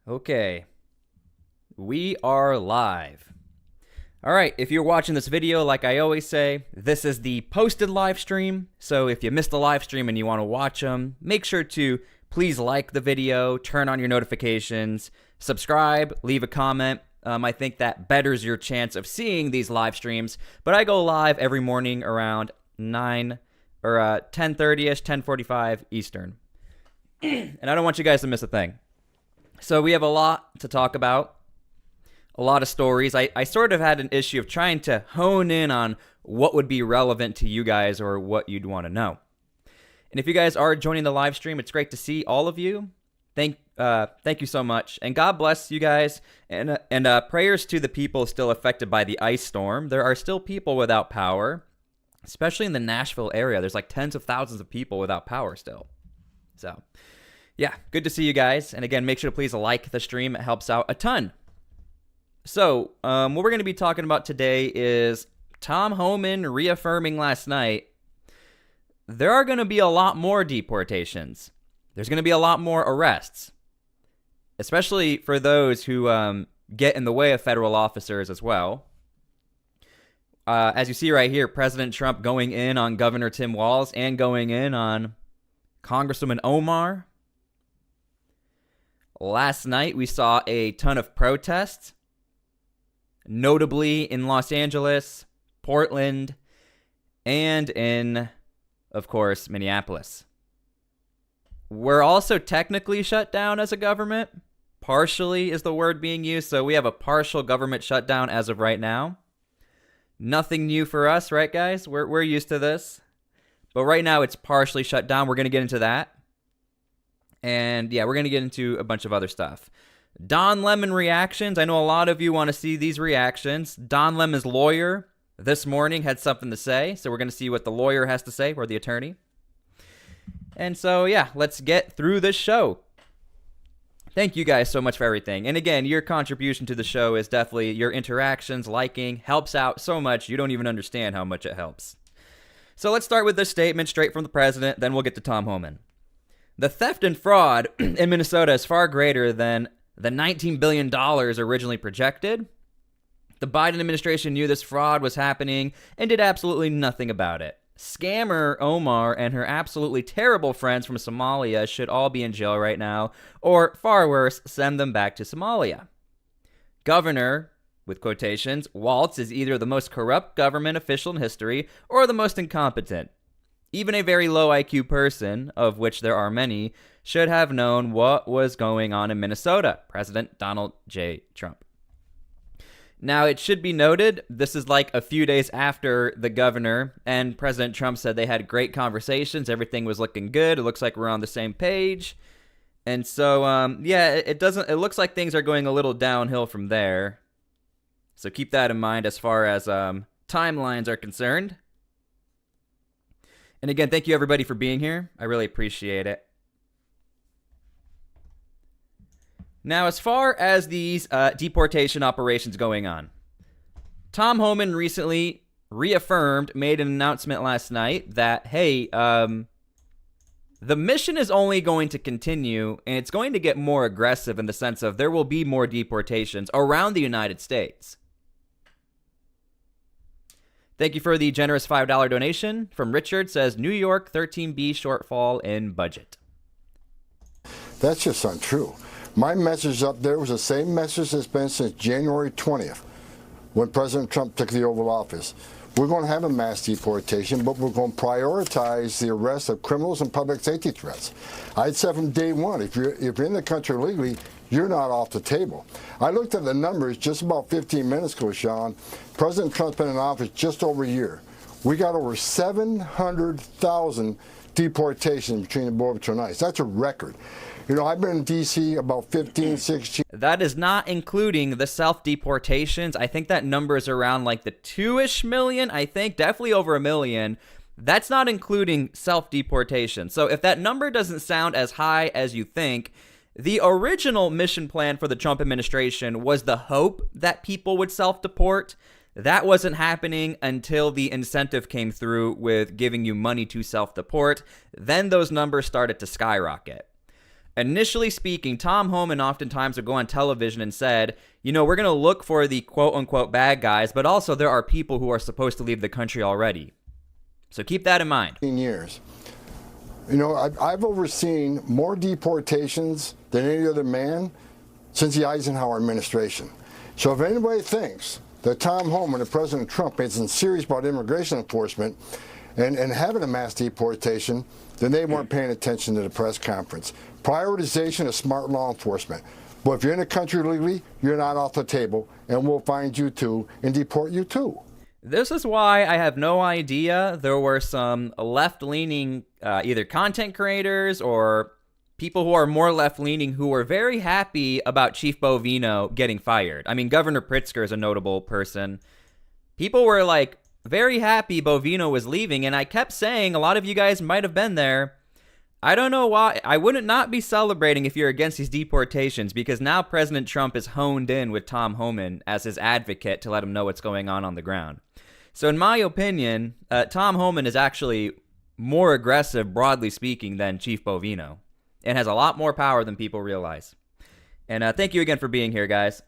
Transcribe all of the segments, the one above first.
Okay, we are live. All right, if you're watching this video, like I always say, this is the posted live stream. So if you missed the live stream and you want to watch them, make sure to please like the video, turn on your notifications, subscribe, leave a comment. I think that betters your chance of seeing these live streams. But I go live every morning around 9 or 10:30ish, 10:45 Eastern. And I don't want you guys to miss a thing. So we have a lot to talk about, a lot of stories. I sort of had an issue of trying to hone in on what would be relevant to you guys or what you'd want to know. And if you guys are joining the live stream, it's great to see all of you. Thank you so much. And God bless you guys. And prayers to the people still affected by the ice storm. There are still people without power, especially in the Nashville area. There's like tens of thousands of people without power still. So yeah, good to see you guys. And again, make sure to please like the stream. It helps out a ton. So what we're going to be talking about today is Tom Homan reaffirming last night there are going to be a lot more deportations. There's going to be a lot more arrests, especially for those who get in the way of federal officers as well. As you see right here, President Trump going in on Governor Tim Walz and going in on Congresswoman Omar. Last night, we saw a ton of protests, notably in Los Angeles, Portland, and in, of course, Minneapolis. We're also technically shut down as a government. Partially is the word being used, so we have a partial government shutdown as of right now. Nothing new for us, right, guys? We're used to this. But right now, it's partially shut down. We're going to get into that. And yeah, we're going to get into a bunch of other stuff. Don Lemon reactions. I know a lot of you want to see these reactions. Don Lemon's lawyer this morning had something to say. So we're going to see what the lawyer has to say, or the attorney. And so yeah, let's get through this show. Thank you guys so much for everything. And again, your contribution to the show is definitely your interactions, liking, helps out so much. You don't even understand how much it helps. So let's start with this statement straight from the president. Then we'll get to Tom Homan. The theft and fraud in Minnesota is far greater than the $19 billion originally projected. The Biden administration knew this fraud was happening and did absolutely nothing about it. Scammer Omar and her absolutely terrible friends from Somalia should all be in jail right now, or far worse, send them back to Somalia. Governor, with quotations, Walz is either the most corrupt government official in history or the most incompetent. Even a very low IQ person, of which there are many, should have known what was going on in Minnesota. President Donald J. Trump. Now, it should be noted, this is like a few days after the governor and President Trump said they had great conversations. Everything was looking good. It looks like we're on the same page. And so, yeah, it looks like things are going a little downhill from there. So keep that in mind as far as timelines are concerned. And again, thank you everybody for being here. I really appreciate it. Now, as far as these deportation operations going on, Tom Homan recently made an announcement last night that, hey, the mission is only going to continue, and it's going to get more aggressive in the sense of there will be more deportations around the United States. Thank you for the generous $5 donation from Richard. Says New York 13B shortfall in budget. That's just untrue. My message up there was the same message that's been since January 20th when President Trump took the Oval Office. We're going to have a mass deportation, but we're going to prioritize the arrest of criminals and public safety threats. I'd said from day one, if you're in the country legally, you're not off the table. I looked at the numbers just about 15 minutes ago, Sean. President Trump's been in office just over a year. We got over 700,000 deportations between the border between us. That's a record. You know, I've been in D.C. about 15, 16. That is not including the self-deportations. I think that number is around like the 2-ish million. I think definitely over 1 million. That's not including self-deportation. So if that number doesn't sound as high as you think, the original mission plan for the Trump administration was the hope that people would self-deport. That wasn't happening until the incentive came through with giving you money to self-deport. Then those numbers started to skyrocket. Initially speaking, Tom Homan oftentimes would go on television and said, we're going to look for the quote-unquote bad guys, but also there are people who are supposed to leave the country already. So keep that in mind. Years. I've overseen more deportations than any other man since the Eisenhower administration. So if anybody thinks that Tom Homan and President Trump isn't serious about immigration enforcement and having a mass deportation, then they weren't paying attention to the press conference. Prioritization is smart law enforcement. But if you're in the country legally, you're not off the table, and we'll find you too and deport you too. This is why I have no idea there were some left-leaning either content creators or people who are more left-leaning who were very happy about Chief Bovino getting fired. I mean, Governor Pritzker is a notable person. People were like very happy Bovino was leaving, and I kept saying, a lot of you guys might have been there, I don't know why. I wouldn't not be celebrating if you're against these deportations, because now President Trump is honed in with Tom Homan as his advocate to let him know what's going on the ground. So in my opinion, Tom Homan is actually more aggressive, broadly speaking, than Chief Bovino, and has a lot more power than people realize. And thank you again for being here, guys.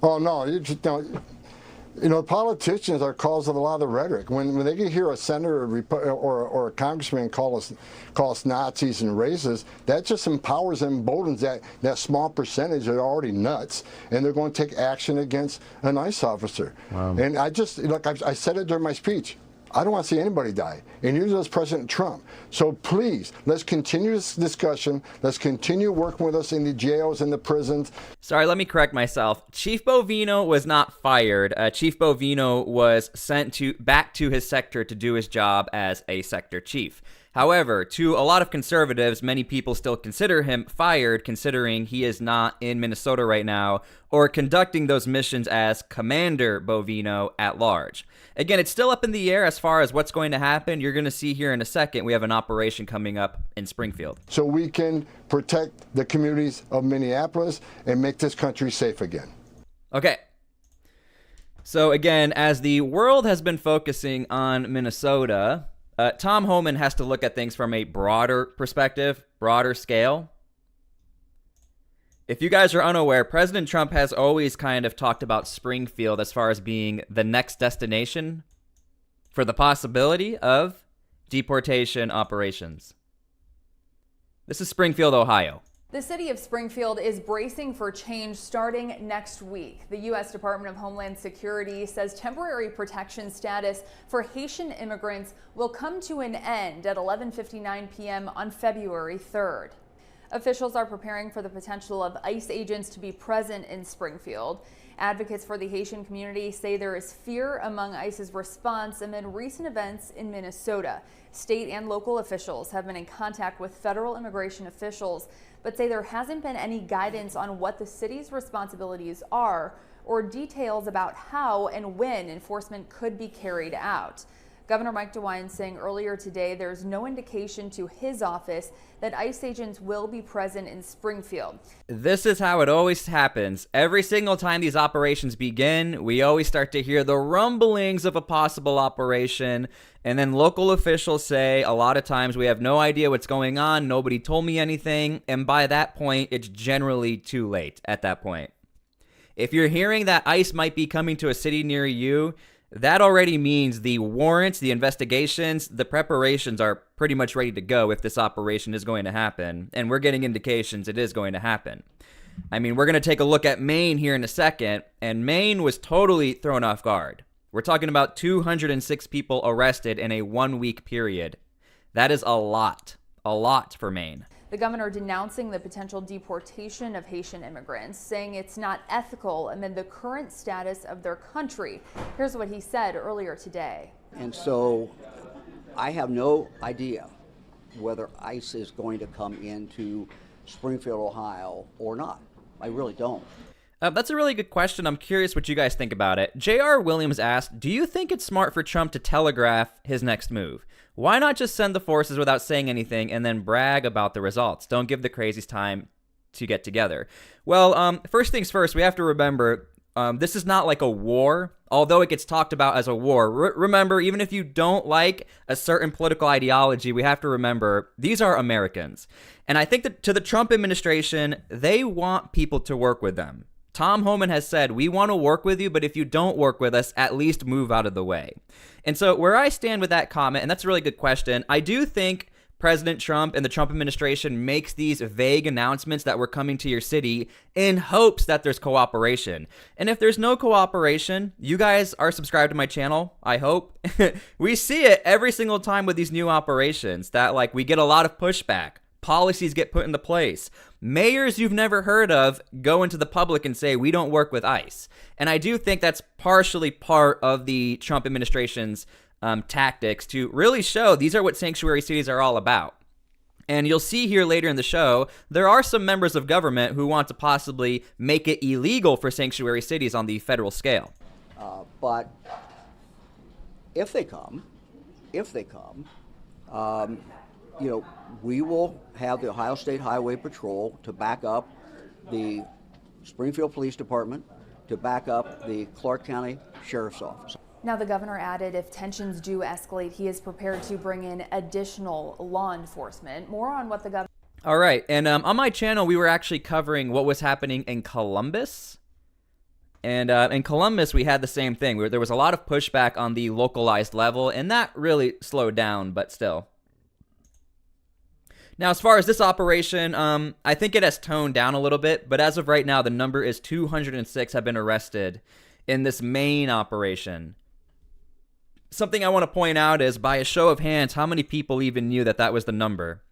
Oh, no, politicians are cause of a lot of the rhetoric. When they can hear a senator or a congressman call us Nazis and racists, that just empowers and emboldens that small percentage that are already nuts, and they're going to take action against an ICE officer. Wow. And I said it during my speech. I don't want to see anybody die, and neither does President Trump. So please, let's continue this discussion. Let's continue working with us in the jails and the prisons. Sorry, let me correct myself. Chief Bovino was not fired. Chief Bovino was sent back to his sector to do his job as a sector chief. However, to a lot of conservatives, many people still consider him fired, considering he is not in Minnesota right now or conducting those missions as Commander Bovino at large. Again, it's still up in the air as far as what's going to happen. You're going to see here in a second, we have an operation coming up in Springfield. So we can protect the communities of Minneapolis and make this country safe again. Okay. So again, as the world has been focusing on Minnesota, Tom Homan has to look at things from a broader perspective, broader scale. If you guys are unaware, President Trump has always kind of talked about Springfield as far as being the next destination for the possibility of deportation operations. This is Springfield, Ohio. The city of Springfield is bracing for change starting next week. The U.S. Department of Homeland Security says temporary protection status for Haitian immigrants will come to an end at 11:59 p.m. on February 3rd. Officials are preparing for the potential of ICE agents to be present in Springfield. Advocates for the Haitian community say there is fear among ICE's response amid recent events in Minnesota. State and local officials have been in contact with federal immigration officials, but say there hasn't been any guidance on what the city's responsibilities are or details about how and when enforcement could be carried out. Governor Mike DeWine saying earlier today there's no indication to his office that ICE agents will be present in Springfield. This is how it always happens. Every single time these operations begin, we always start to hear the rumblings of a possible operation, and then local officials say a lot of times we have no idea what's going on, nobody told me anything, and by that point, it's generally too late at that point. If you're hearing that ICE might be coming to a city near you, that already means the warrants, the investigations, the preparations are pretty much ready to go if this operation is going to happen. And we're getting indications it is going to happen. I mean, we're going to take a look at Maine here in a second, and Maine was totally thrown off guard. We're talking about 206 people arrested in a 1-week period. That is a lot for Maine. The governor denouncing the potential deportation of Haitian immigrants, saying it's not ethical amid the current status of their country. Here's what he said earlier today. And so I have no idea whether ICE is going to come into Springfield, Ohio or not. I really don't. That's a really good question. I'm curious what you guys think about it. J.R. Williams asked, do you think it's smart for Trump to telegraph his next move? Why not just send the forces without saying anything and then brag about the results? Don't give the crazies time to get together. Well, first things first, we have to remember This is not like a war, although it gets talked about as a war. Remember, even if you don't like a certain political ideology, we have to remember these are Americans. And I think that to the Trump administration, they want people to work with them. Tom Homan has said, we want to work with you, but if you don't work with us, at least move out of the way. And so where I stand with that comment, and that's a really good question, I do think President Trump and the Trump administration makes these vague announcements that we're coming to your city in hopes that there's cooperation. And if there's no cooperation, you guys are subscribed to my channel, I hope. We see it every single time with these new operations that like we get a lot of pushback. Policies get put into place. Mayors you've never heard of go into the public and say, we don't work with ICE. And I do think that's partially part of the Trump administration's tactics to really show these are what sanctuary cities are all about. And you'll see here later in the show, there are some members of government who want to possibly make it illegal for sanctuary cities on the federal scale. But if they come, you know, we will have the Ohio State Highway Patrol to back up the Springfield Police Department, to back up the Clark County Sheriff's Office. Now, the governor added if tensions do escalate, he is prepared to bring in additional law enforcement. More on what the governor... All right, and on my channel, we were actually covering what was happening in Columbus. And in Columbus, we had the same thing. There was a lot of pushback on the localized level, and that really slowed down, but still. Now, as far as this operation, I think it has toned down a little bit, but as of right now, the number is 206 have been arrested in this main operation. Something I want to point out is, by a show of hands, how many people even knew that that was the number?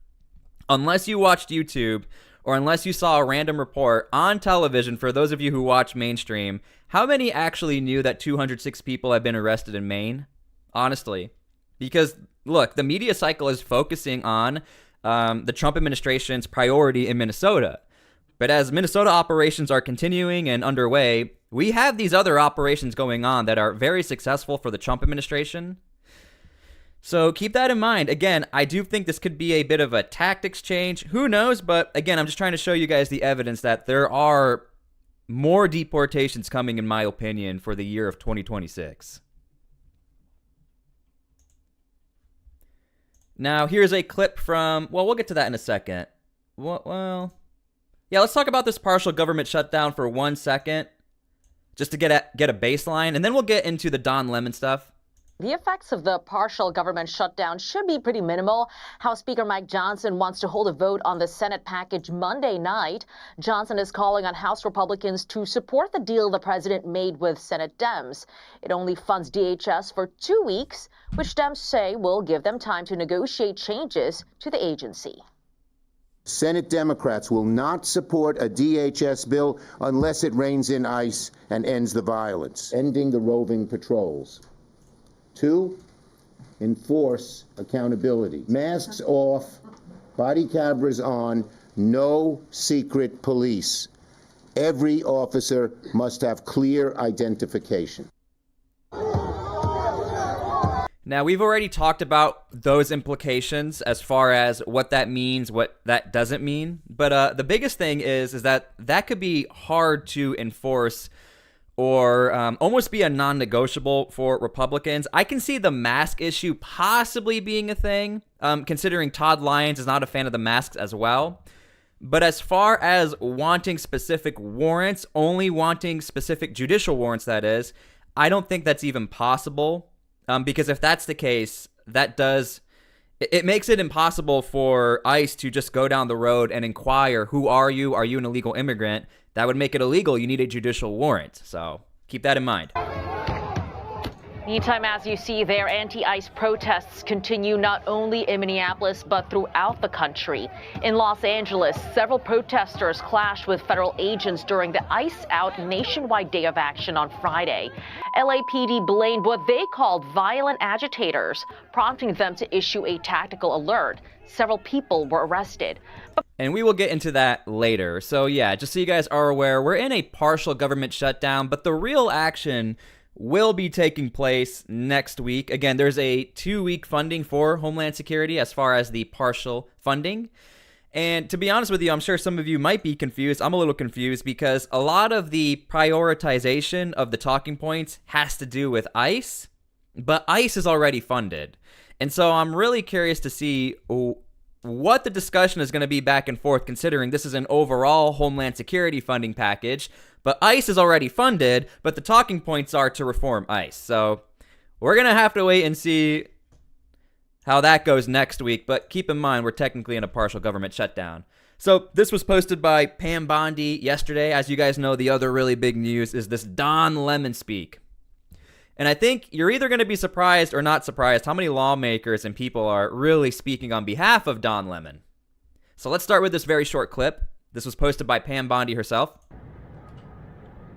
Unless you watched YouTube, or unless you saw a random report on television, for those of you who watch mainstream, how many actually knew that 206 people have been arrested in Maine? Honestly. Because, look, the media cycle is focusing on the Trump administration's priority in Minnesota. But as Minnesota operations are continuing and underway, we have these other operations going on that are very successful for the Trump administration. So keep that in mind. Again, I do think this could be a bit of a tactics change. Who knows? But again, I'm just trying to show you guys the evidence that there are more deportations coming, in my opinion, for the year of 2026. Now, here's a clip from, well, we'll get to that in a second. Well, yeah, let's talk about this partial government shutdown for 1 second, just to get a baseline, and then we'll get into the Don Lemon stuff. The effects of the partial government shutdown should be pretty minimal. House Speaker Mike Johnson wants to hold a vote on the Senate package Monday night. Johnson is calling on House Republicans to support the deal the president made with Senate Dems. It only funds DHS for 2 weeks, which Dems say will give them time to negotiate changes to the agency. Senate Democrats will not support a DHS bill unless it reins in ICE and ends the violence, ending the roving patrols. 2, enforce accountability. Masks off, body cameras on, no secret police. Every officer must have clear identification. Now, we've already talked about those implications as far as what that means, what that doesn't mean. But the biggest thing is that could be hard to enforce or almost be a non-negotiable for Republicans. I can see the mask issue possibly being a thing, considering Todd Lyons is not a fan of the masks as well. But as far as wanting specific warrants, only wanting specific judicial warrants, that is, I don't think that's even possible. Because if that's the case, it makes it impossible for ICE to just go down the road and inquire, who are you? Are you an illegal immigrant? That would make it illegal. You need a judicial warrant. So keep that in mind. Meantime, as you see there, anti-ICE protests continue not only in Minneapolis, but throughout the country. In Los Angeles, several protesters clashed with federal agents during the ICE Out nationwide day of action on Friday. LAPD blamed what they called violent agitators, prompting them to issue a tactical alert. Several people were arrested. And we will get into that later. So yeah, just so you guys are aware, we're in a partial government shutdown, but the real action will be taking place next week. Again, there's a 2-week funding for Homeland Security as far as the partial funding. And to be honest with you, I'm sure some of you might be confused. I'm a little confused because a lot of the prioritization of the talking points has to do with ICE, but ICE is already funded. And so I'm really curious to see what the discussion is going to be back and forth, considering this is an overall Homeland Security funding package, but ICE is already funded, but the talking points are to reform ICE. So we're going to have to wait and see how that goes next week, but keep in mind we're technically in a partial government shutdown. So this was posted by Pam Bondi yesterday. As you guys know, the other really big news is this Don Lemon speak. And I think you're either going to be surprised or not surprised how many lawmakers and people are really speaking on behalf of Don Lemon. So let's start with this very short clip. This was posted by Pam Bondi herself.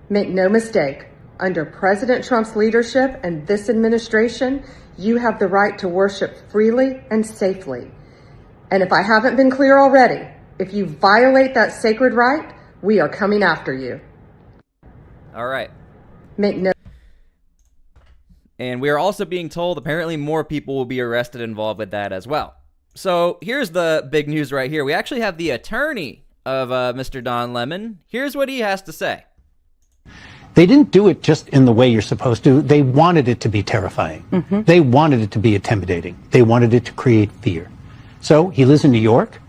Make no mistake, under President Trump's leadership and this administration, you have the right to worship freely and safely. And if I haven't been clear already, if you violate that sacred right, we are coming after you. All right. And we are also being told apparently more people will be arrested involved with that as well. So here's the big news right here. We actually have the attorney of Mr. Don Lemon. Here's what he has to say. They didn't do it just in the way you're supposed to. They wanted it to be terrifying. Mm-hmm. They wanted it to be intimidating. They wanted it to create fear. So he lives in New York.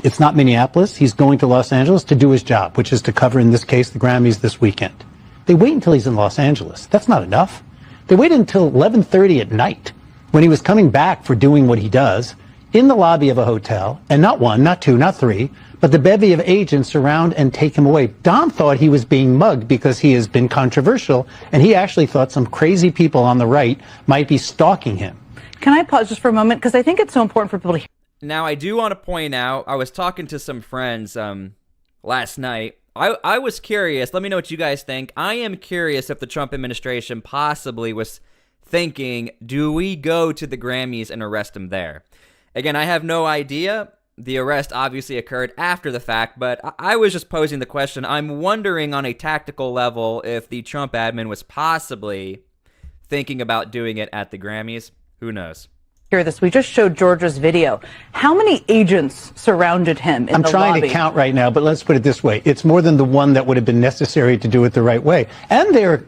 It's not Minneapolis. He's going to Los Angeles to do his job, which is to cover, in this case, the Grammys this weekend. They wait until he's in Los Angeles. That's not enough. They waited until 11:30 at night when he was coming back for doing what he does in the lobby of a hotel, and not one, not two, not three, but the bevy of agents surround and take him away. Don thought he was being mugged because he has been controversial, and he actually thought some crazy people on the right might be stalking him. Can I pause just for a moment? Because I think it's so important for people to hear. Now, I do want to point out, I was talking to some friends last night. I was curious. Let me know what you guys think. I am curious if the Trump administration possibly was thinking, do we go to the Grammys and arrest him there? Again, I have no idea. The arrest obviously occurred after the fact, but I was just posing the question. I'm wondering on a tactical level if the Trump admin was possibly thinking about doing it at the Grammys. Who knows? Hear this. We just showed Georgia's video. How many agents surrounded him in the lobby? I'm trying to count right now, but let's put it this way. It's more than the one that would have been necessary to do it the right way. And they're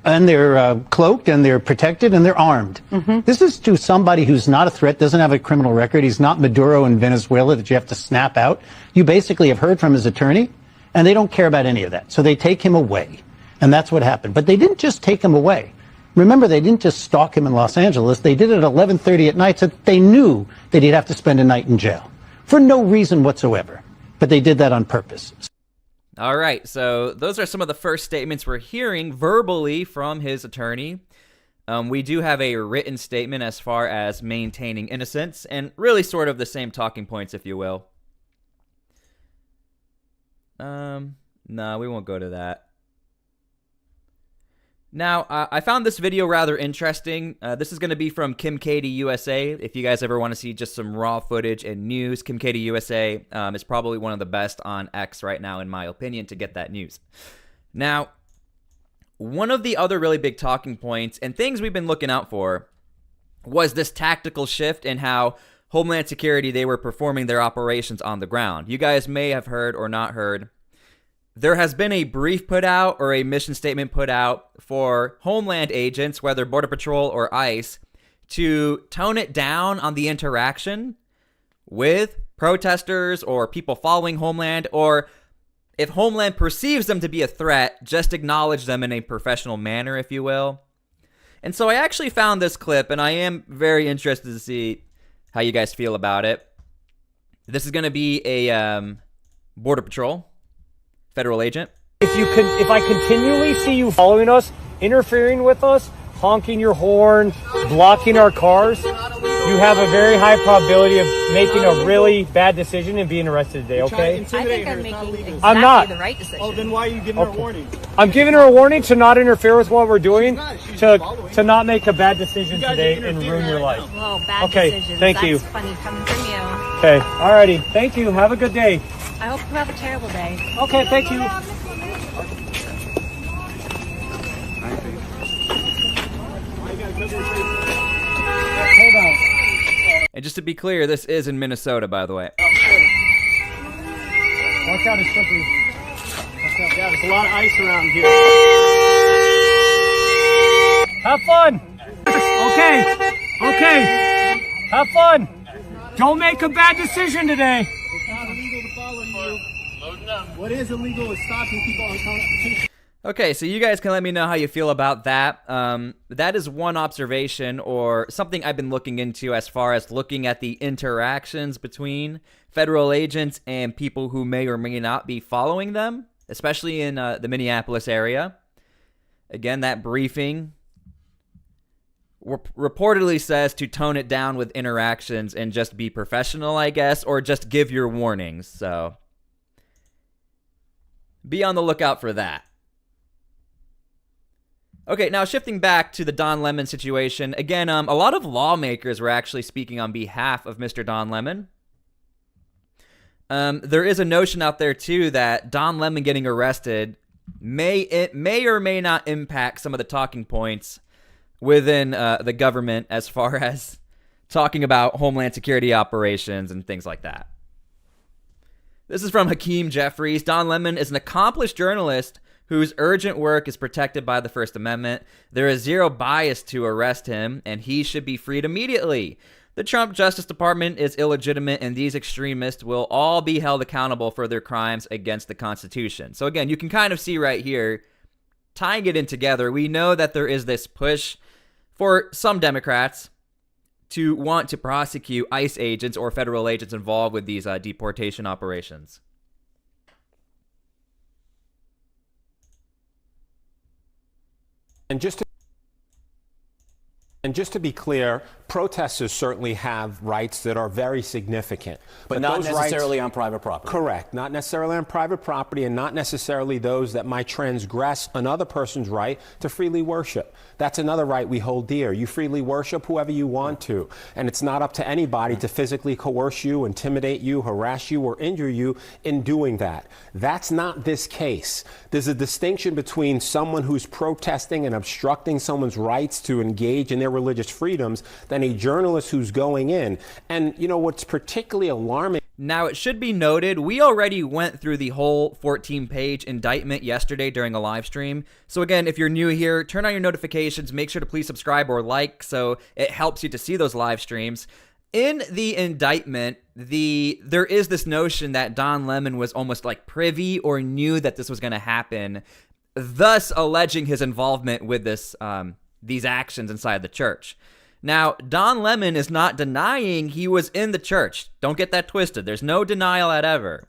cloaked, and they're protected, and they're armed. Mm-hmm. This is to somebody who's not a threat, doesn't have a criminal record. He's not Maduro in Venezuela that you have to snap out. You basically have heard from his attorney, and they don't care about any of that. So they take him away. And that's what happened. But they didn't just take him away. Remember, they didn't just stalk him in Los Angeles. They did it at 11:30 at night, so they knew that he'd have to spend a night in jail for no reason whatsoever. But they did that on purpose. All right, so those are some of the first statements we're hearing verbally from his attorney. We do have a written statement as far as maintaining innocence, and really sort of the same talking points, if you will. No, we won't go to that. Now, I found this video rather interesting. This is going to be from Kim Katie USA. If you guys ever want to see just some raw footage and news, Kim Katie USA is probably one of the best on X right now, in my opinion, to get that news. Now, one of the other really big talking points and things we've been looking out for was this tactical shift in how Homeland Security, they were performing their operations on the ground. You guys may have heard or not heard. There has been a brief put out or a mission statement put out for Homeland agents, whether Border Patrol or ICE, to tone it down on the interaction with protesters or people following Homeland, or if Homeland perceives them to be a threat, just acknowledge them in a professional manner, if you will. And so I actually found this clip, and I am very interested to see how you guys feel about it. This is going to be a Border Patrol federal agent. If I continually see you following us, interfering with us, honking your horn, blocking our cars, you have a very high probability of making a really bad decision and being arrested today, okay? I think I'm making exactly I'm not. the right decision. Oh, then why are you giving her a warning? I'm giving her a warning to not interfere with what we're doing, to not make a bad decision today and ruin your life. Well, bad Okay, decisions. thank you. That's funny coming from you. Okay, alrighty. Thank you. Have a good day. I hope you have a terrible day. Okay, thank you. And just to be clear, this is in Minnesota, by the way. Watch out, it's slippery. Watch out. Yeah, there's a lot of ice around here. Have fun. Okay. Have fun. Don't make a bad decision today. It's not illegal to follow you. What is illegal is stopping people on Constitution. Okay, so you guys can let me know how you feel about that. That is one observation or something I've been looking into as far as looking at the interactions between federal agents and people who may or may not be following them, especially in the Minneapolis area. Again, that briefing reportedly says to tone it down with interactions and just be professional, I guess, or just give your warnings. So be on the lookout for that. Okay, now shifting back to the Don Lemon situation. Again, a lot of lawmakers were actually speaking on behalf of Mr. Don Lemon. There is a notion out there, too, that Don Lemon getting arrested may or may not impact some of the talking points within the government as far as talking about Homeland Security operations and things like that. This is from Hakeem Jeffries. Don Lemon is an accomplished journalist whose urgent work is protected by the First Amendment. There is zero bias to arrest him, and he should be freed immediately. The Trump Justice Department is illegitimate, and these extremists will all be held accountable for their crimes against the Constitution. So again, you can kind of see right here, tying it in together, we know that there is this push for some Democrats to want to prosecute ICE agents or federal agents involved with these deportation operations. And just to be clear, protesters certainly have rights that are very significant. But not necessarily on private property. Correct. Not necessarily on private property, and not necessarily those that might transgress another person's right to freely worship. That's another right we hold dear. You freely worship whoever you want to. And it's not up to anybody to physically coerce you, intimidate you, harass you, or injure you in doing that. That's not this case. There's a distinction between someone who's protesting and obstructing someone's rights to engage in their religious freedoms than a journalist who's going in. And, you know, what's particularly alarming. Now, it should be noted, we already went through the whole 14-page indictment yesterday during a live stream. So again, if you're new here, turn on your notifications, make sure to please subscribe or like so it helps you to see those live streams. In the indictment, there is this notion that Don Lemon was almost like privy or knew that this was going to happen, thus alleging his involvement with this these actions inside the church. Now, Don Lemon is not denying he was in the church. Don't get that twisted. There's no denial at ever.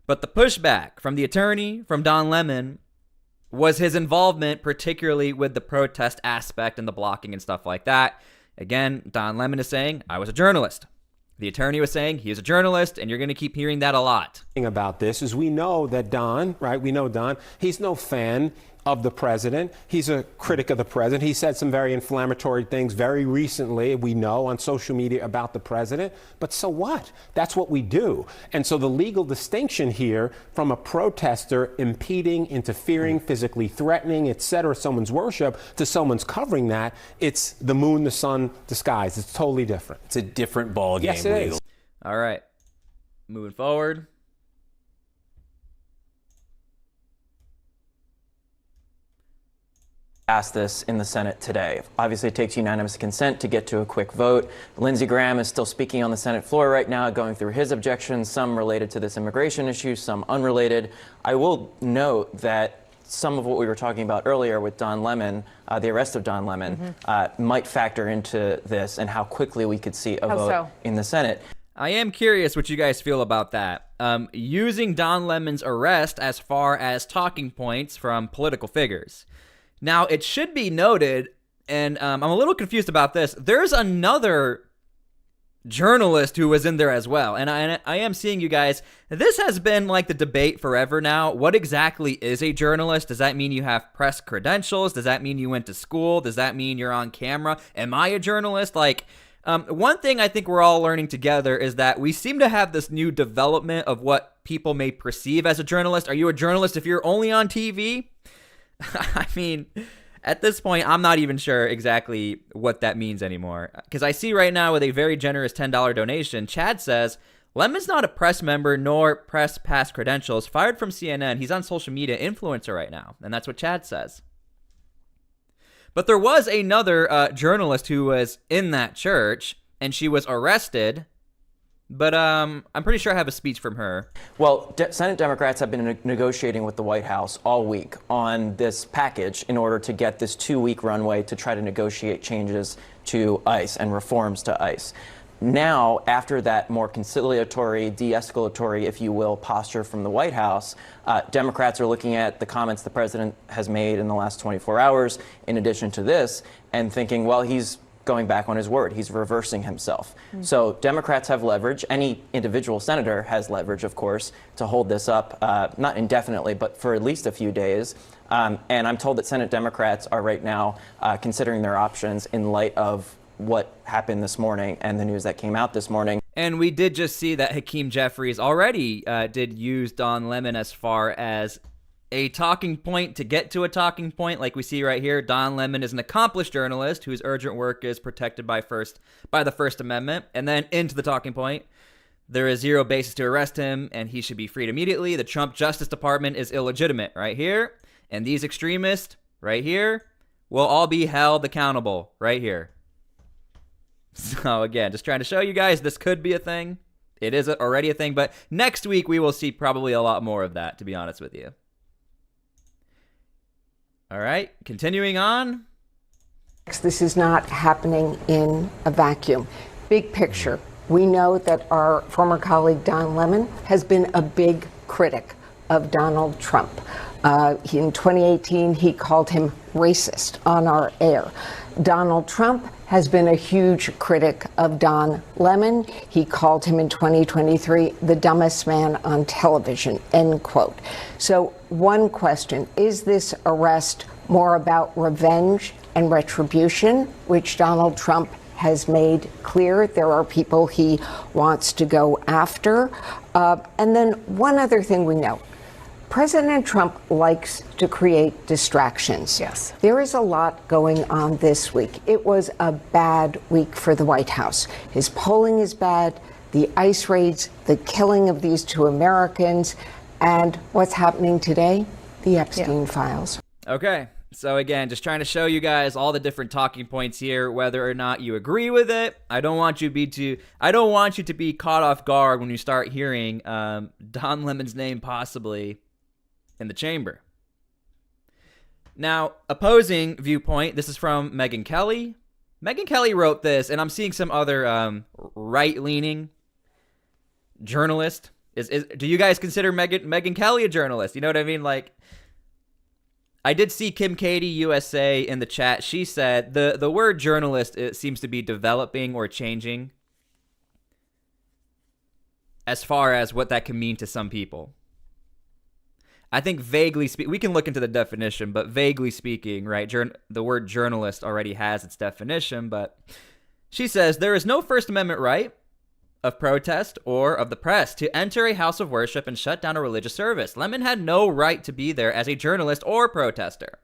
But the pushback from the attorney, from Don Lemon, was his involvement, particularly with the protest aspect and the blocking and stuff like that. Again, Don Lemon is saying, I was a journalist. The attorney was saying he is a journalist, and you're going to keep hearing that a lot. About this is we know that Don, right? We know Don, he's no fan of the president. He's a critic of the president. He said some very inflammatory things very recently, we know, on social media about the president. But so what? That's what we do. And so the legal distinction here from a protester impeding, interfering, physically threatening, etc., someone's worship to someone's covering that, it's the moon, the sun disguise. It's totally different. It's a different ball game. Yes, it is. All right. Moving forward. Asked this in the Senate today. Obviously, it takes unanimous consent to get to a quick vote. Lindsey Graham is still speaking on the Senate floor right now, going through his objections, some related to this immigration issue, some unrelated. I will note that some of what we were talking about earlier with Don Lemon, the arrest of Don Lemon, might factor into this and how quickly we could see a vote in the Senate. I am curious what you guys feel about that. Using Don Lemon's arrest as far as talking points from political figures. Now, it should be noted, and I'm a little confused about this, there's another journalist who was in there as well. And I am seeing you guys, this has been like the debate forever now. What exactly is a journalist? Does that mean you have press credentials? Does that mean you went to school? Does that mean you're on camera? Am I a journalist? Like, one thing I think we're all learning together is that we seem to have this new development of what people may perceive as a journalist. Are you a journalist if you're only on TV? I mean, at this point, I'm not even sure exactly what that means anymore. Because I see right now with a very generous $10 donation, Chad says, Lemon's not a press member nor press pass credentials. Fired from CNN. He's on social media influencer right now. And that's what Chad says. But there was another journalist who was in that church, and she was arrested. But I'm pretty sure I have a speech from her. Well, Senate Democrats have been negotiating with the White House all week on this package in order to get this 2-week runway to try to negotiate changes to ICE and reforms to ICE. Now, after that more conciliatory, de-escalatory, if you will, posture from the White House, Democrats are looking at the comments the president has made in the last 24 hours, in addition to this, and thinking, well, he's going back on his word. He's reversing himself. So Democrats have leverage. Any individual senator has leverage, of course, to hold this up, not indefinitely, but for at least a few days. And I'm told that Senate Democrats are right now considering their options in light of what happened this morning and the news that came out this morning. And we did just see that Hakeem Jeffries already did use Don Lemon as far as a talking point to get to a talking point. Like we see right here, Don Lemon is an accomplished journalist whose urgent work is protected by the First Amendment. And then into the talking point, there is zero basis to arrest him and he should be freed immediately. The Trump Justice Department is illegitimate right here. And these extremists right here will all be held accountable right here. So again, just trying to show you guys this could be a thing. It is already a thing, but next week we will see probably a lot more of that, to be honest with you. All right, continuing on. This is not happening in a vacuum. Big picture, we know that our former colleague Don Lemon has been a big critic of Donald Trump. In 2018, he called him racist on our air. Donald Trump has been a huge critic of Don Lemon. He called him in 2023 the dumbest man on television, end quote. So one question, is this arrest more about revenge and retribution, which Donald Trump has made clear there are people he wants to go after? And then one other thing we know. President Trump likes to create distractions. Yes. There is a lot going on this week. It was a bad week for the White House. His polling is bad, the ICE raids, the killing of these 2 Americans, and what's happening today? The Epstein files. Okay. So again, just trying to show you guys all the different talking points here, whether or not you agree with it. I don't want you to be caught off guard when you start hearing Don Lemon's name possibly in the chamber. Now, opposing viewpoint, this is from Megyn Kelly. Megyn Kelly wrote this, and I'm seeing some other right-leaning journalist. Do you guys consider Megyn Kelly a journalist? You know what I mean? Like, I did see Kim Katie USA in the chat. She said the word journalist, it seems to be developing or changing as far as what that can mean to some people. I think vaguely speaking, we can look into the definition, but vaguely speaking, right, the word journalist already has its definition, but she says, there is no First Amendment right of protest or of the press to enter a house of worship and shut down a religious service. Lemon had no right to be there as a journalist or protester.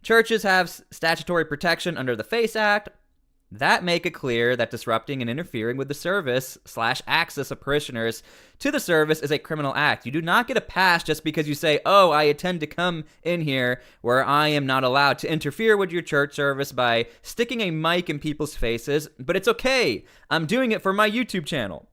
Churches have statutory protection under the FACE Act that make it clear that disrupting and interfering with the service / access of parishioners to the service is a criminal act. You do not get a pass just because you say, oh, I intend to come in here where I am not allowed to interfere with your church service by sticking a mic in people's faces, but it's okay. I'm doing it for my YouTube channel.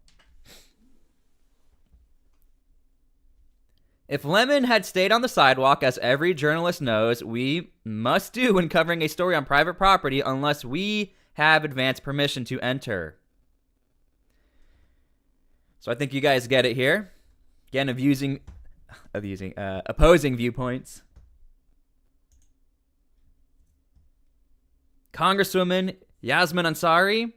If Lemon had stayed on the sidewalk, as every journalist knows we must do when covering a story on private property, unless we have advance permission to enter. So I think you guys get it here. Again, opposing viewpoints. Congresswoman Yasmin Ansari,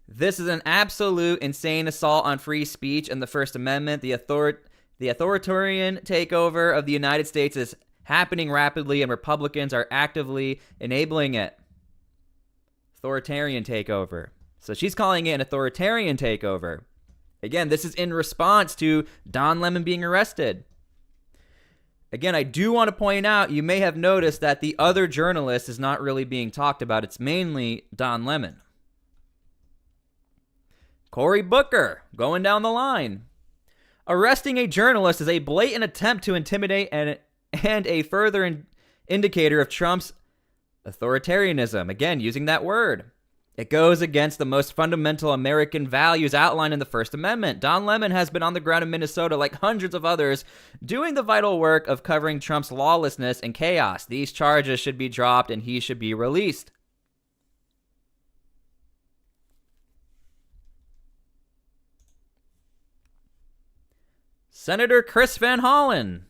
this is an absolute insane assault on free speech and the First Amendment. The authoritarian takeover of the United States is happening rapidly, and Republicans are actively enabling it. Authoritarian takeover. So she's calling it an authoritarian takeover. Again, this is in response to Don Lemon being arrested. Again, I do want to point out, you may have noticed that the other journalist is not really being talked about. It's mainly Don Lemon. Cory Booker, going down the line. Arresting a journalist is a blatant attempt to intimidate and a further indicator of Trump's authoritarianism. Again, using that word. It goes against the most fundamental American values outlined in the First Amendment. Don Lemon has been on the ground in Minnesota, like hundreds of others, doing the vital work of covering Trump's lawlessness and chaos. These charges should be dropped and he should be released. Senator Chris Van Hollen.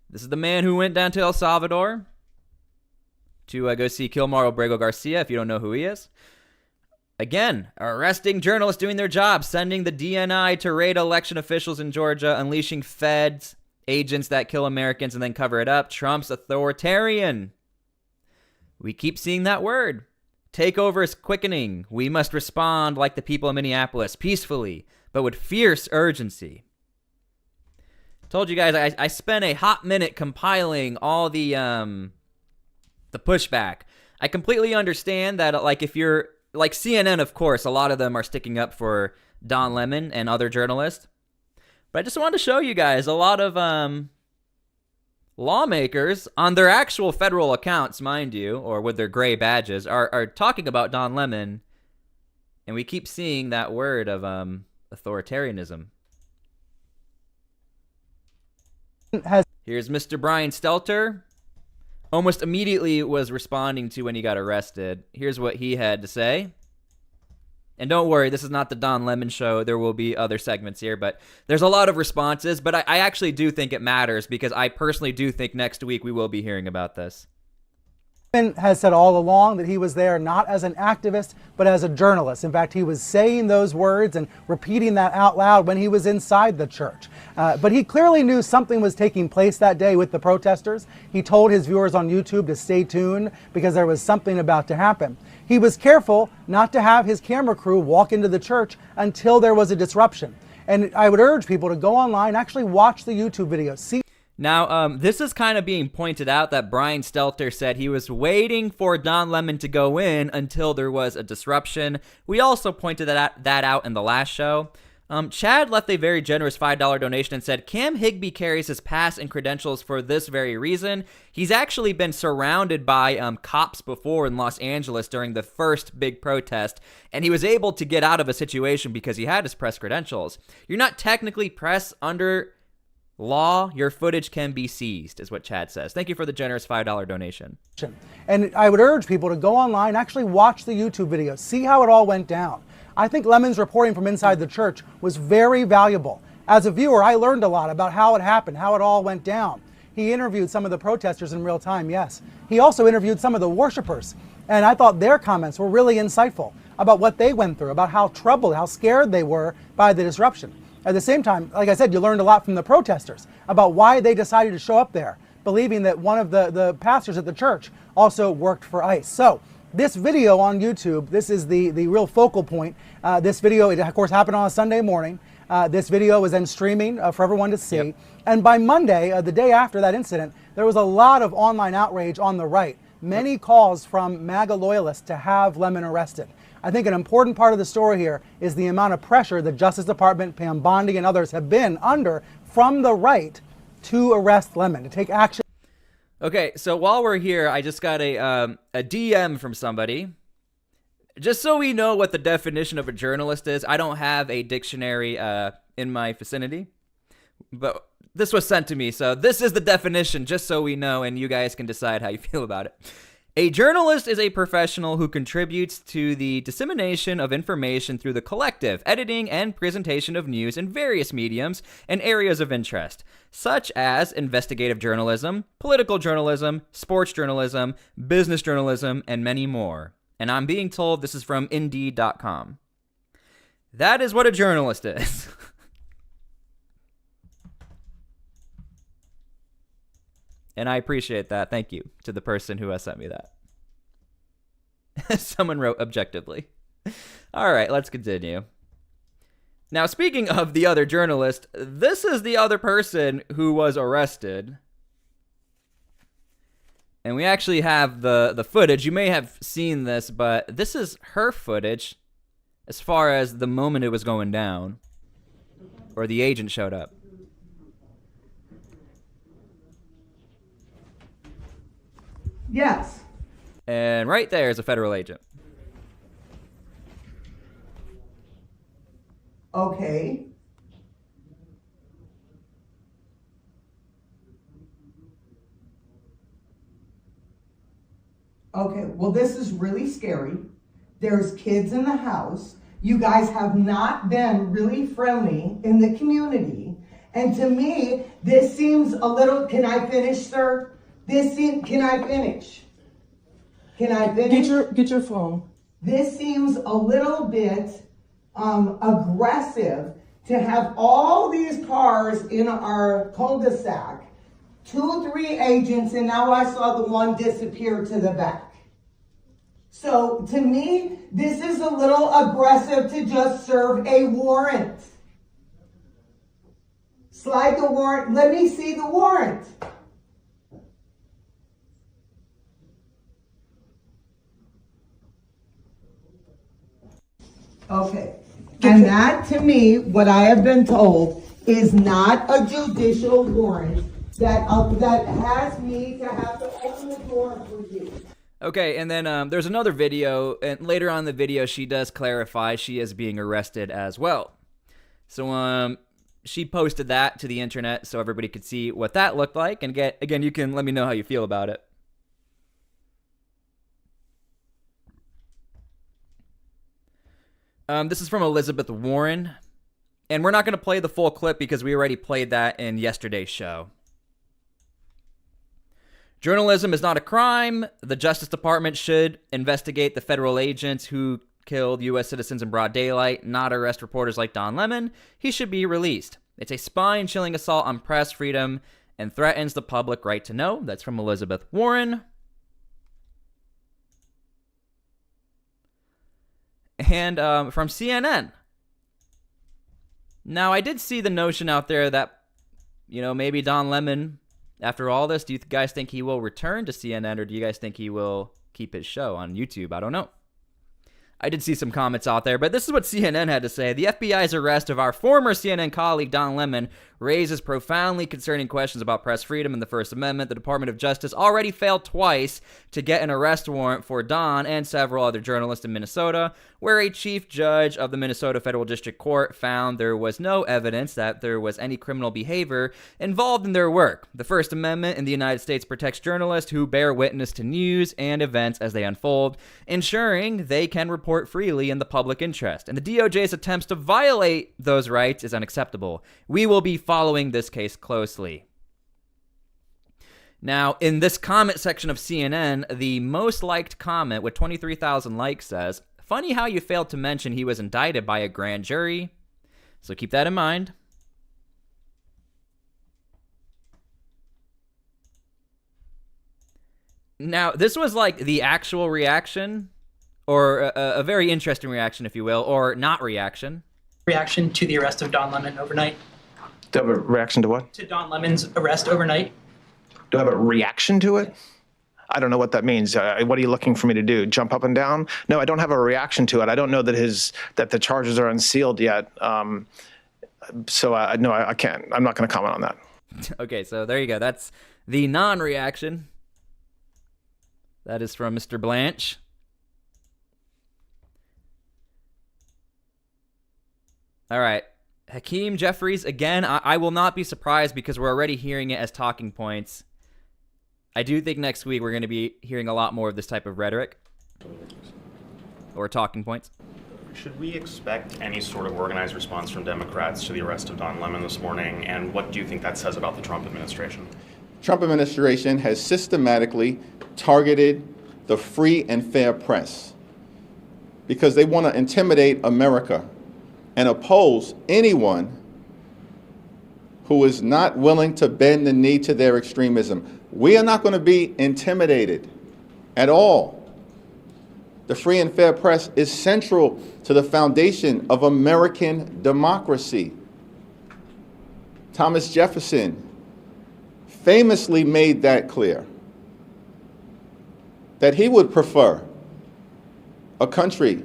This is the man who went down to El Salvador to go see Kilmar Obrego Garcia, if you don't know who he is. Again, arresting journalists doing their job, sending the DNI to raid election officials in Georgia, unleashing feds, agents that kill Americans and then cover it up. Trump's authoritarian. We keep seeing that word. Takeover is quickening. We must respond like the people of Minneapolis, peacefully, but with fierce urgency. Told you guys, I spent a hot minute compiling all the pushback. I completely understand that, like, if you're like CNN, of course, a lot of them are sticking up for Don Lemon and other journalists. But I just wanted to show you guys a lot of lawmakers on their actual federal accounts, mind you, or with their gray badges, are talking about Don Lemon. And we keep seeing that word of authoritarianism. Here's Mr. Brian Stelter. Almost immediately was responding to when he got arrested. Here's what he had to say. And don't worry, this is not the Don Lemon show. There will be other segments here, but there's a lot of responses. But I actually do think it matters because I personally do think next week we will be hearing about this. Has said all along that he was there not as an activist, but as a journalist. In fact, he was saying those words and repeating that out loud when he was inside the church. But he clearly knew something was taking place that day with the protesters. He told his viewers on YouTube to stay tuned because there was something about to happen. He was careful not to have his camera crew walk into the church until there was a disruption. And I would urge people to go online, actually watch the YouTube video, see. Now, this is kind of being pointed out that Brian Stelter said he was waiting for Don Lemon to go in until there was a disruption. We also pointed that out in the last show. Chad left a very generous $5 donation and said, Cam Higbee carries his pass and credentials for this very reason. He's actually been surrounded by cops before in Los Angeles during the first big protest, and he was able to get out of a situation because he had his press credentials. You're not technically press under law, your footage can be seized, is what Chad says. Thank you for the generous $5 donation. And I would urge people to go online, actually watch the YouTube video, see how it all went down. I think Lemon's reporting from inside the church was very valuable. As a viewer, I learned a lot about how it happened, how it all went down. He interviewed some of the protesters in real time, yes. He also interviewed some of the worshipers, and I thought their comments were really insightful about what they went through, about how troubled, how scared they were by the disruption. At the same time, like I said, you learned a lot from the protesters about why they decided to show up there, believing that one of the pastors at the church also worked for ICE. So this video on YouTube, this is the real focal point. This video, it of course happened on a Sunday morning. This video was then streaming for everyone to see. Yep. And by Monday, the day after that incident, there was a lot of online outrage on the right. Many calls from MAGA loyalists to have Lemon arrested. I think an important part of the story here is the amount of pressure the Justice Department, Pam Bondi, and others have been under from the right to arrest Lemon, to take action. Okay, so while we're here, I just got a DM from somebody. Just so we know what the definition of a journalist is, I don't have a dictionary in my vicinity, but this was sent to me, so this is the definition, just so we know, and you guys can decide how you feel about it. A journalist is a professional who contributes to the dissemination of information through the collective editing and presentation of news in various mediums and areas of interest, such as investigative journalism, political journalism, sports journalism, business journalism, and many more. And I'm being told this is from Indeed.com. That is what a journalist is. And I appreciate that. Thank you to the person who has sent me that. Someone wrote objectively. All right, let's continue. Now, speaking of the other journalist, this is the other person who was arrested. And we actually have the footage. You may have seen this, but this is her footage. as far as the moment it was going down, or the agent showed up. Yes. And right there is a federal agent. Okay. Okay, well, this is really scary. There's kids in the house. You guys have not been really friendly in the community. And to me, this seems a little, can I finish, sir? Can I finish? Can I finish? Get your phone. This seems a little bit aggressive to have all these cars in our cul-de-sac, 2, 3 agents, and now I saw the one disappear to the back. So to me, this is a little aggressive to just serve a warrant. Slide the warrant. Let me see the warrant. Okay. And that, to me, what I have been told, is not a judicial warrant that has me to have to open the door for you. Okay, and then there's another video, and later on in the video, she does clarify she is being arrested as well. So she posted that to the internet so everybody could see what that looked like, and again, you can let me know how you feel about it. This is from Elizabeth Warren, and we're not going to play the full clip because we already played that in yesterday's show. Journalism is not a crime. The Justice Department should investigate the federal agents who killed U.S. citizens in broad daylight, not arrest reporters like Don Lemon. He should be released. It's a spine-chilling assault on press freedom and threatens the public right to know. That's from Elizabeth Warren. And from CNN. Now, I did see the notion out there that, maybe Don Lemon, after all this, do you guys think he will return to CNN, or do you guys think he will keep his show on YouTube? I don't know. I did see some comments out there, but this is what CNN had to say. The FBI's arrest of our former CNN colleague, Don Lemon, raises profoundly concerning questions about press freedom and the First Amendment. The Department of Justice already failed twice to get an arrest warrant for Don and several other journalists in Minnesota, where a chief judge of the Minnesota Federal District Court found there was no evidence that there was any criminal behavior involved in their work. The First Amendment in the United States protects journalists who bear witness to news and events as they unfold, ensuring they can report freely in the public interest. And the DOJ's attempts to violate those rights is unacceptable. We will be following this case closely. Now, in this comment section of CNN, the most liked comment with 23,000 likes says, "Funny how you failed to mention he was indicted by a grand jury." So keep that in mind. Now, this was like the actual reaction, or a very interesting reaction, if you will, or not reaction. Reaction to the arrest of Don Lemon overnight. Do I have a reaction to what? To Don Lemon's arrest overnight. Do I have a reaction to it? I don't know what that means. What are you looking for me to do? Jump up and down? No, I don't have a reaction to it. I don't know that the charges are unsealed yet. So no, I can't. I'm not going to comment on that. Okay, so there you go. That's the non-reaction. That is from Mr. Blanche. All right. Hakeem Jeffries, again, I will not be surprised because we're already hearing it as talking points. I do think next week we're going to be hearing a lot more of this type of rhetoric or talking points. Should we expect any sort of organized response from Democrats to the arrest of Don Lemon this morning? And what do you think that says about the Trump administration? Trump administration has systematically targeted the free and fair press because they want to intimidate America and oppose anyone who is not willing to bend the knee to their extremism. We are not going to be intimidated at all. The free and fair press is central to the foundation of American democracy. Thomas Jefferson famously made that clear, that he would prefer a country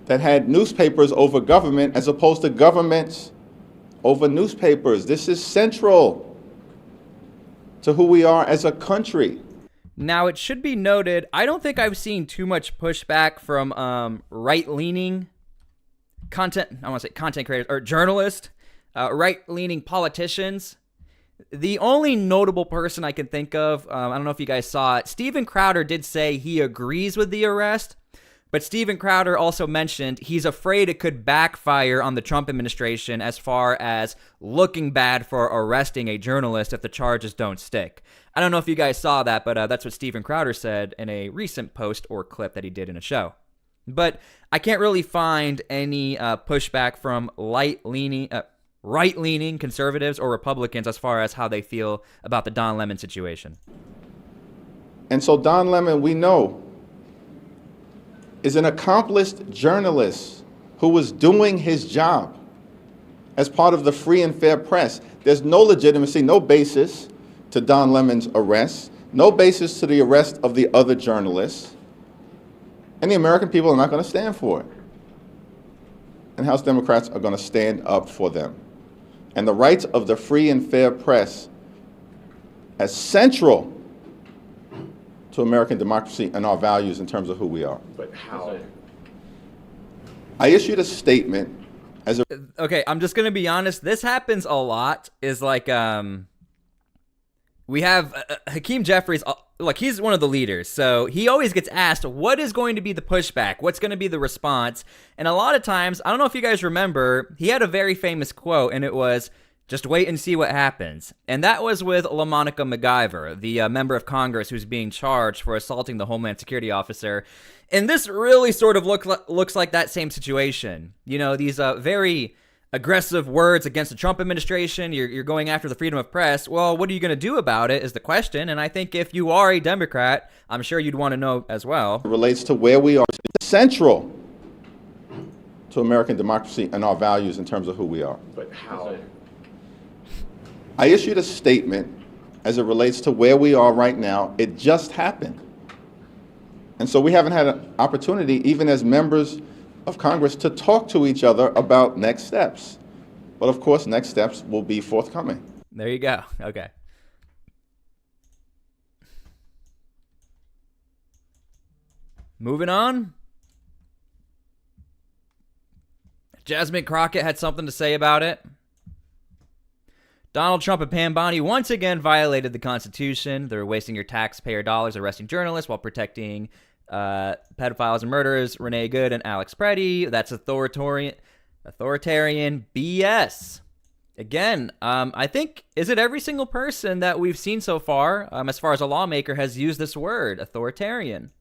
that had newspapers over government as opposed to governments over newspapers. This is central to who we are as a country. Now, it should be noted, I don't think I've seen too much pushback from right-leaning content creators or journalists, right-leaning politicians. The only notable person I can think of, I don't know if you guys saw it, Steven Crowder did say he agrees with the arrest, but Steven Crowder also mentioned he's afraid it could backfire on the Trump administration as far as looking bad for arresting a journalist if the charges don't stick. I don't know if you guys saw that, but that's what Steven Crowder said in a recent post or clip that he did in a show. But I can't really find any pushback from right-leaning conservatives or Republicans as far as how they feel about the Don Lemon situation. And so Don Lemon, we know, is an accomplished journalist who was doing his job as part of the free and fair press. There's no legitimacy, no basis to Don Lemon's arrest, no basis to the arrest of the other journalists, and the American people are not going to stand for it. And House Democrats are going to stand up for them. And the rights of the free and fair press as central to American democracy and our values in terms of who we are. But how? I issued a statement as a... Okay, I'm just going to be honest. This happens a lot. Is like, we have Hakeem Jeffries, like he's one of the leaders. So he always gets asked, what is going to be the pushback? What's going to be the response? And a lot of times, I don't know if you guys remember, he had a very famous quote, and it was, just wait and see what happens. And that was with LaMonica MacGyver, the member of Congress who's being charged for assaulting the Homeland Security officer. And this really sort of looks like that same situation. You know, these very aggressive words against the Trump administration. You're going after the freedom of press. Well, what are you going to do about it is the question. And I think if you are a Democrat, I'm sure you'd want to know as well. It relates to where we are, central to American democracy and our values in terms of who we are. But how? I issued a statement as it relates to where we are right now. It just happened. And so we haven't had an opportunity, even as members of Congress, to talk to each other about next steps. But of course, next steps will be forthcoming. There you go. Okay. Moving on. Jasmine Crockett had something to say about it. Donald Trump and Pam Bondi once again violated the Constitution. They're wasting your taxpayer dollars arresting journalists while protecting pedophiles and murderers, Renee Good and Alex Preddy. That's authoritarian BS. Again, I think, is it every single person that we've seen so far, as far as a lawmaker, has used this word, authoritarian.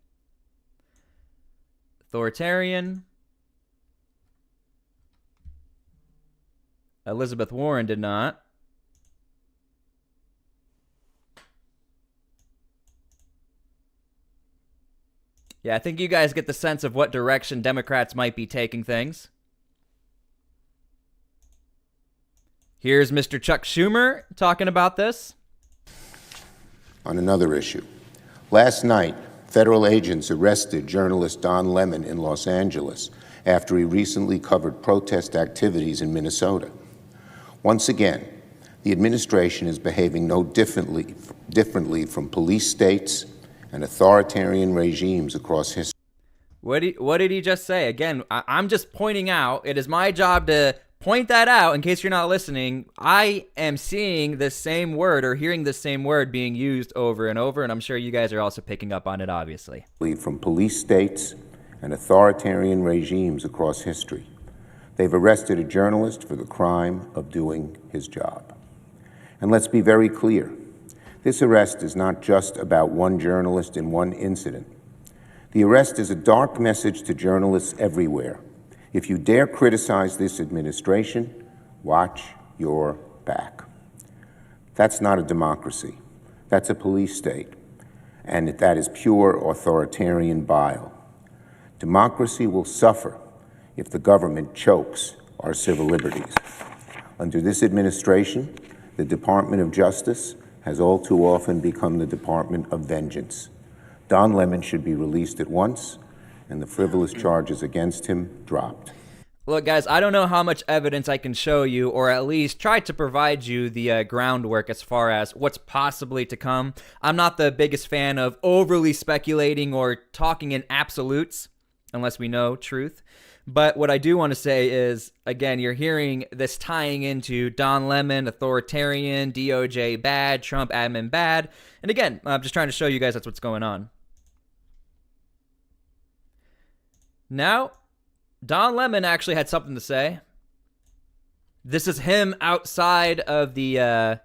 Authoritarian. Elizabeth Warren did not. Yeah, I think you guys get the sense of what direction Democrats might be taking things. Here's Mr. Chuck Schumer talking about this. On another issue, last night, federal agents arrested journalist Don Lemon in Los Angeles after he recently covered protest activities in Minnesota. Once again, the administration is behaving no differently from police states and authoritarian regimes across history. What did he just say? Again, I'm just pointing out, it is my job to point that out in case you're not listening. I am seeing the same word or hearing the same word being used over and over, and I'm sure you guys are also picking up on it, obviously. From police states and authoritarian regimes across history. They've arrested a journalist for the crime of doing his job. And let's be very clear. This arrest is not just about one journalist in one incident. The arrest is a dark message to journalists everywhere. If you dare criticize this administration, watch your back. That's not a democracy. That's a police state. And that is pure authoritarian bile. Democracy will suffer if the government chokes our civil liberties. Under this administration, the Department of Justice has all too often become the Department of Vengeance. Don Lemon should be released at once, and the frivolous charges against him dropped. Look, guys, I don't know how much evidence I can show you, or at least try to provide you the groundwork as far as what's possibly to come. I'm not the biggest fan of overly speculating or talking in absolutes, unless we know truth. But what I do want to say is, again, you're hearing this tying into Don Lemon, authoritarian, DOJ bad, Trump admin bad. And again, I'm just trying to show you guys that's what's going on. Now, Don Lemon actually had something to say. This is him outside of the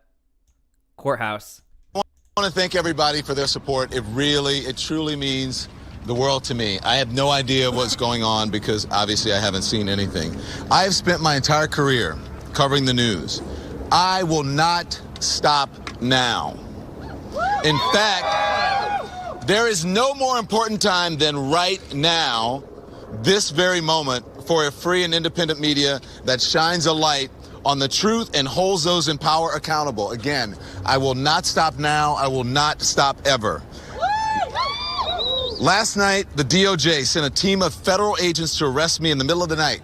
courthouse. I want to thank everybody for their support. It truly means the world to me. I have no idea what's going on because obviously I haven't seen anything. I have spent my entire career covering the news. I will not stop now. In fact, there is no more important time than right now, this very moment, for a free and independent media that shines a light on the truth and holds those in power accountable. Again, I will not stop now. I will not stop ever. Last night, the DOJ sent a team of federal agents to arrest me in the middle of the night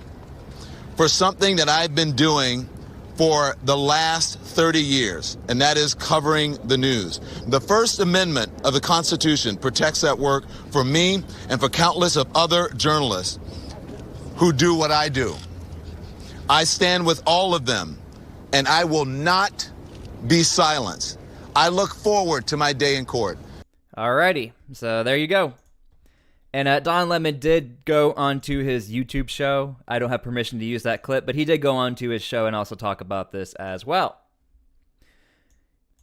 for something that I've been doing for the last 30 years, and that is covering the news. The First Amendment of the Constitution protects that work for me and for countless of other journalists who do what I do. I stand with all of them, and I will not be silenced. I look forward to my day in court. Alrighty, so there you go. And Don Lemon did go onto his YouTube show. I don't have permission to use that clip, but he did go onto his show and also talk about this as well.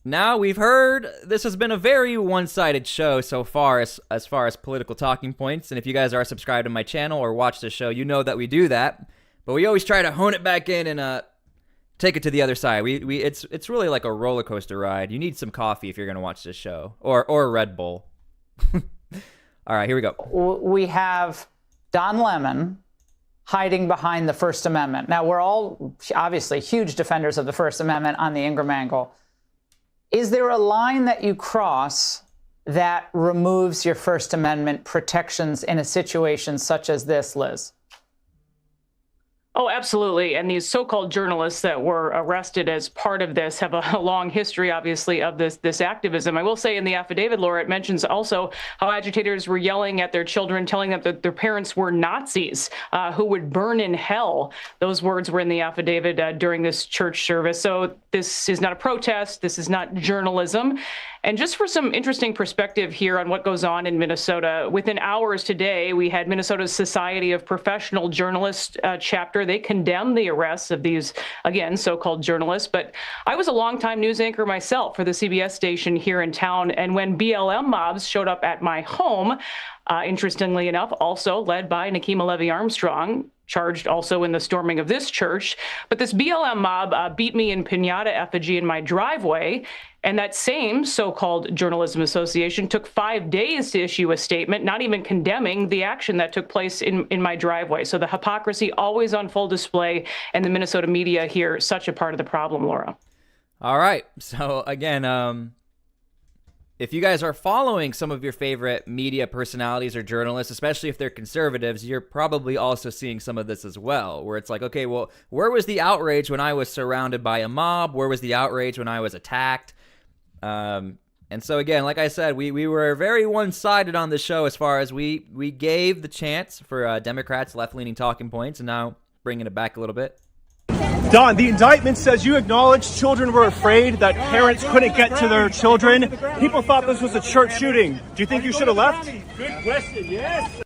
Now, we've heard this has been a very one-sided show so far as far as political talking points. And if you guys are subscribed to my channel or watch the show, you know that we do that. But we always try to hone it back in and take it to the other side. It's really like a roller coaster ride. You need some coffee if you're going to watch this show, or a Red Bull. All right, here we go. We have Don Lemon hiding behind the First Amendment. Now, we're all obviously huge defenders of the First Amendment on the Ingram angle. Is there a line that you cross that removes your First Amendment protections in a situation such as this, Liz? Oh, absolutely. And these so-called journalists that were arrested as part of this have a long history, obviously, of this activism. I will say in the affidavit, Laura, it mentions also how agitators were yelling at their children, telling them that their parents were Nazis who would burn in hell. Those words were in the affidavit during this church service. So this is not a protest. This is not journalism. And just for some interesting perspective here on what goes on in Minnesota, within hours today, we had Minnesota's Society of Professional Journalists chapter. They condemned the arrests of these, again, so-called journalists. But I was a longtime news anchor myself for the CBS station here in town. And when BLM mobs showed up at my home, interestingly enough, also led by Nikema Levy-Armstrong, charged also in the storming of this church. But this BLM mob beat me in pinata effigy in my driveway. And that same so-called journalism association took 5 days to issue a statement, not even condemning the action that took place in my driveway. So the hypocrisy always on full display, and the Minnesota media here, such a part of the problem, Laura. All right. So again, if you guys are following some of your favorite media personalities or journalists, especially if they're conservatives, you're probably also seeing some of this as well, where it's like, okay, well, where was the outrage when I was surrounded by a mob? Where was the outrage when I was attacked? And so again, like I said, we were very one-sided on the show as far as we gave the chance for Democrats' left-leaning talking points, and now bringing it back a little bit. Don, the indictment says you acknowledged children were afraid that parents couldn't get to their children. People thought this was a church shooting. Do you think you should have left? Good question, yes.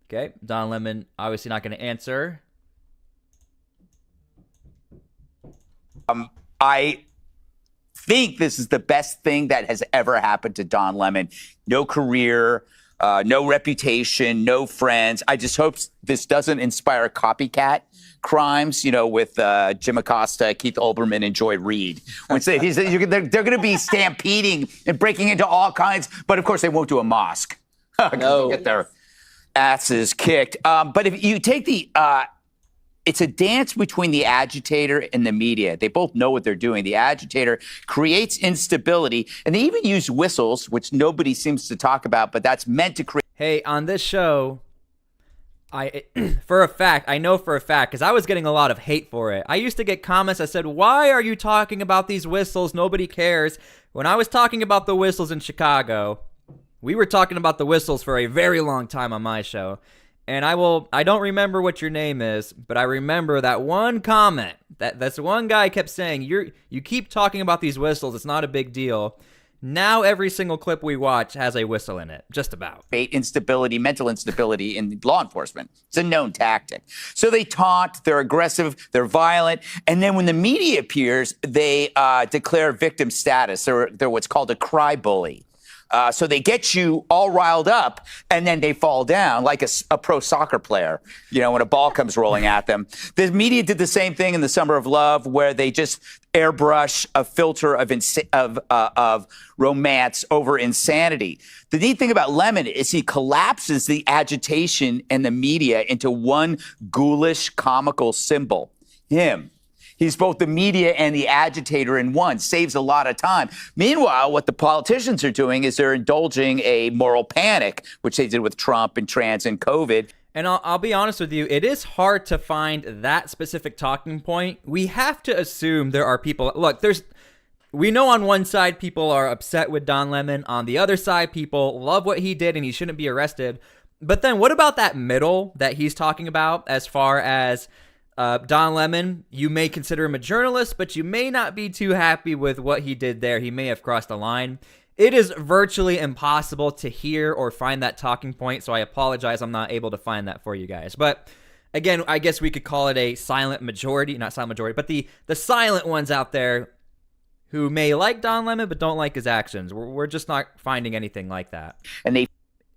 Okay, Don Lemon obviously not going to answer. I think this is the best thing that has ever happened to Don Lemon. No career, no reputation, no friends. I just hope this doesn't inspire copycat crimes, you know, with Jim Acosta, Keith Olbermann, and Joy Reid. They're going to be stampeding and breaking into all kinds, but of course they won't do a mosque. No. Get their asses kicked. But if you take the... it's a dance between the agitator and the media. They both know what they're doing. The agitator creates instability, and they even use whistles, which nobody seems to talk about, but that's meant to create... Hey, on this show, I know for a fact, because I was getting a lot of hate for it. I used to get comments that said, why are you talking about these whistles? Nobody cares. When I was talking about the whistles in Chicago, we were talking about the whistles for a very long time on my show. And I don't remember what your name is, but I remember that one comment that's one guy kept saying, you keep talking about these whistles. It's not a big deal. Now every single clip we watch has a whistle in it, just about. Instability, mental instability in law enforcement. It's a known tactic. So they taunt, they're aggressive, they're violent, and then when the media appears, they declare victim status. They're what's called a cry bully. So they get you all riled up, and then they fall down like a pro soccer player, when a ball comes rolling at them. The media did the same thing in the Summer of Love, where they just airbrush a filter of romance over insanity. The neat thing about Lemon is he collapses the agitation and the media into one ghoulish, comical symbol. Him. He's both the media and the agitator in one. Saves a lot of time. Meanwhile, what the politicians are doing is they're indulging a moral panic, which they did with Trump and trans and COVID. And I'll be honest with you, it is hard to find that specific talking point. We have to assume there are people. Look, we know on one side people are upset with Don Lemon. On the other side, people love what he did and he shouldn't be arrested. But then what about that middle that he's talking about as far as Don Lemon? You may consider him a journalist, but you may not be too happy with what he did there. He may have crossed a line. It is virtually impossible to hear or find that talking point, so I apologize I'm not able to find that for you guys. But again, I guess we could call it a silent majority, not silent majority, but the silent ones out there who may like Don Lemon but don't like his actions. We're just not finding anything like that. And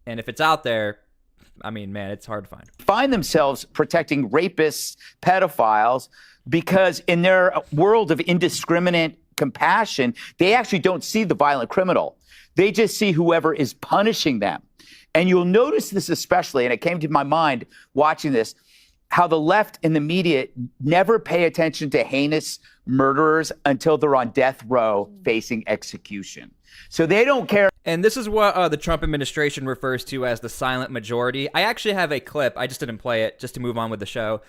if it's out there, I mean, man, it's hard to find themselves protecting rapists, pedophiles, because in their world of indiscriminate compassion, they actually don't see the violent criminal. They just see whoever is punishing them. And you'll notice this especially, and it came to my mind watching this, how the left and the media never pay attention to heinous murderers until they're on death row facing execution. So they don't care. And this is what the Trump administration refers to as the silent majority. I actually have a clip. I just didn't play it just to move on with the show.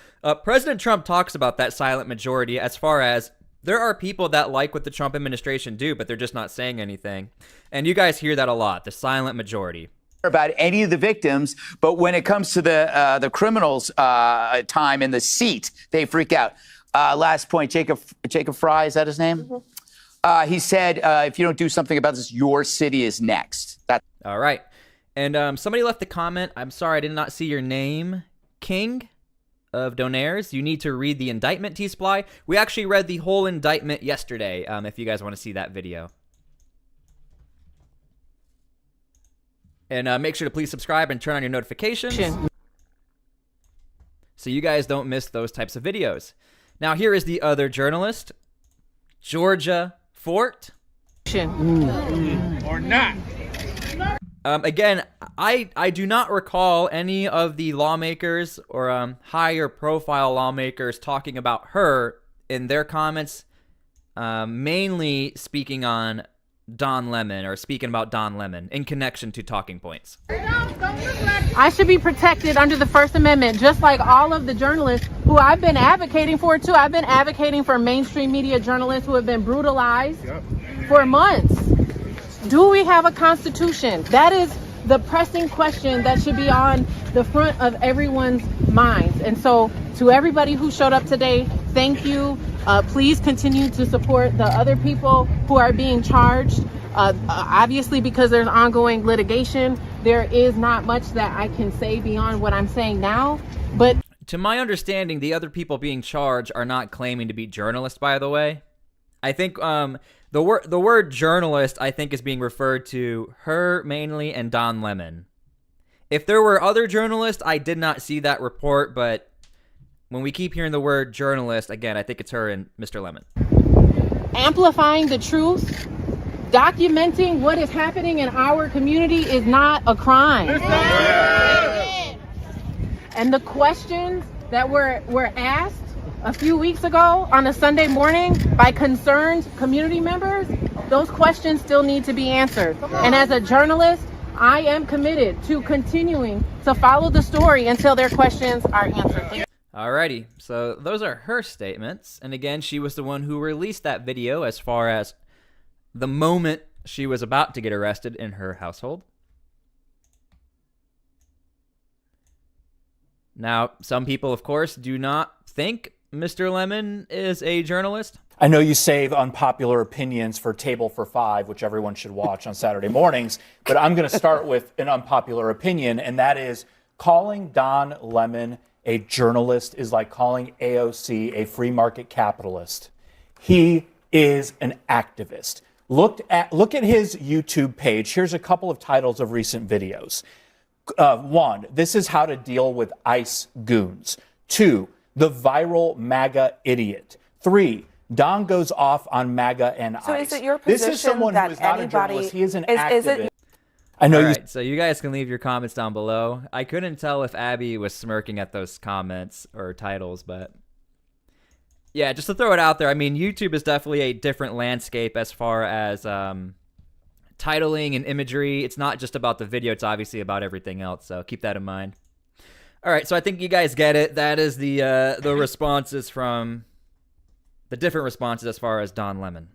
President Trump talks about that silent majority as far as there are people that like what the Trump administration do, but they're just not saying anything. And you guys hear that a lot, the silent majority. About any of the victims, but when it comes to the criminals' time in the seat, they freak out. Last point, Jacob Fry, is that his name? Mm-hmm. He said, if you don't do something about this, your city is next. All right. And somebody left a comment. I'm sorry, I did not see your name. King of Donaires. You need to read the indictment, T-SPLY. We actually read the whole indictment yesterday, if you guys want to see that video. And make sure to please subscribe and turn on your notifications so you guys don't miss those types of videos. Now, here is the other journalist, Georgia Fort. Or not. Again, I do not recall any of the lawmakers or higher profile lawmakers talking about her in their comments, mainly speaking on Don Lemon or speaking about Don Lemon in connection to talking points. I should be protected under the First Amendment, just like all of the journalists who I've been advocating for too. I've been advocating for mainstream media journalists who have been brutalized for months. Do we have a constitution? That is the pressing question that should be on the front of everyone's minds. And so to everybody who showed up today, thank you. Please continue to support the other people who are being charged. Obviously, because there's ongoing litigation, there is not much that I can say beyond what I'm saying now. But to my understanding, the other people being charged are not claiming to be journalists, by the way. I think the word journalist, I think, is being referred to her mainly and Don Lemon. If there were other journalists, I did not see that report, but when we keep hearing the word journalist, again, I think it's her and Mr. Lemon. Amplifying the truth, documenting what is happening in our community is not a crime. And the questions that were asked a few weeks ago on a Sunday morning by concerned community members, those questions still need to be answered. And as a journalist, I am committed to continuing to follow the story until their questions are answered. Alrighty, so those are her statements. And again, she was the one who released that video as far as the moment she was about to get arrested in her household. Now, some people, of course, do not think Mr. Lemon is a journalist. I know you save unpopular opinions for Table for Five, which everyone should watch on Saturday mornings, but I'm going to start with an unpopular opinion, and that is calling Don Lemon a journalist is like calling AOC a free market capitalist. He is an activist. Look at his YouTube page. Here's a couple of titles of recent videos. 1, this is how to deal with ICE goons. 2, the viral MAGA idiot. 3, Don goes off on MAGA and ICE. So is it your position this is someone that who is not a journalist. He is an activist. Is it? I know. All right, so you guys can leave your comments down below. I couldn't tell if Abby was smirking at those comments or titles, but yeah, just to throw it out there, I mean, YouTube is definitely a different landscape as far as titling and imagery. It's not just about the video, it's obviously about everything else, so keep that in mind. All right, so I think you guys get it. That is the responses from the different responses as far as Don Lemon.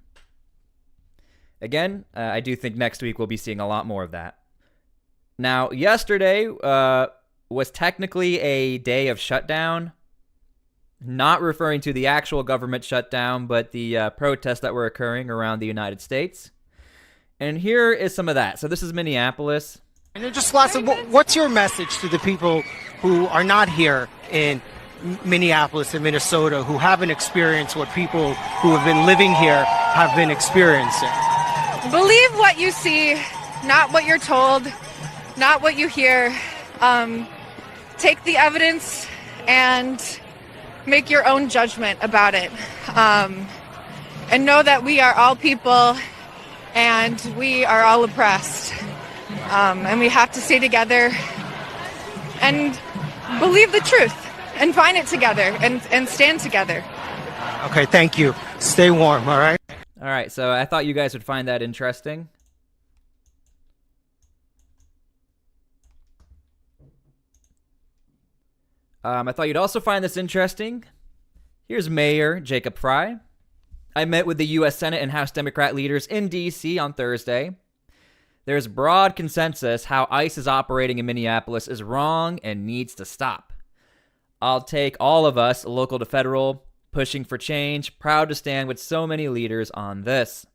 Again, I do think next week we'll be seeing a lot more of that. Now, yesterday was technically a day of shutdown, not referring to the actual government shutdown, but the protests that were occurring around the United States. And here is some of that. So this is Minneapolis. And then just lastly, what's your message to the people who are not here in Minneapolis and Minnesota, who haven't experienced what people who have been living here have been experiencing? Believe what you see, not what you're told, not what you hear. Take the evidence and make your own judgment about it. And know that we are all people and we are all oppressed. And we have to stay together and believe the truth and find it together and stand together. Okay, thank you. Stay warm, all right? All right, so I thought you guys would find that interesting. I thought you'd also find this interesting. Here's Mayor Jacob Fry. I met with the U.S. Senate and House Democrat leaders in D.C. on Thursday. There's broad consensus how ICE is operating in Minneapolis is wrong and needs to stop. I'll take all of us, local to federal, pushing for change, proud to stand with so many leaders on this.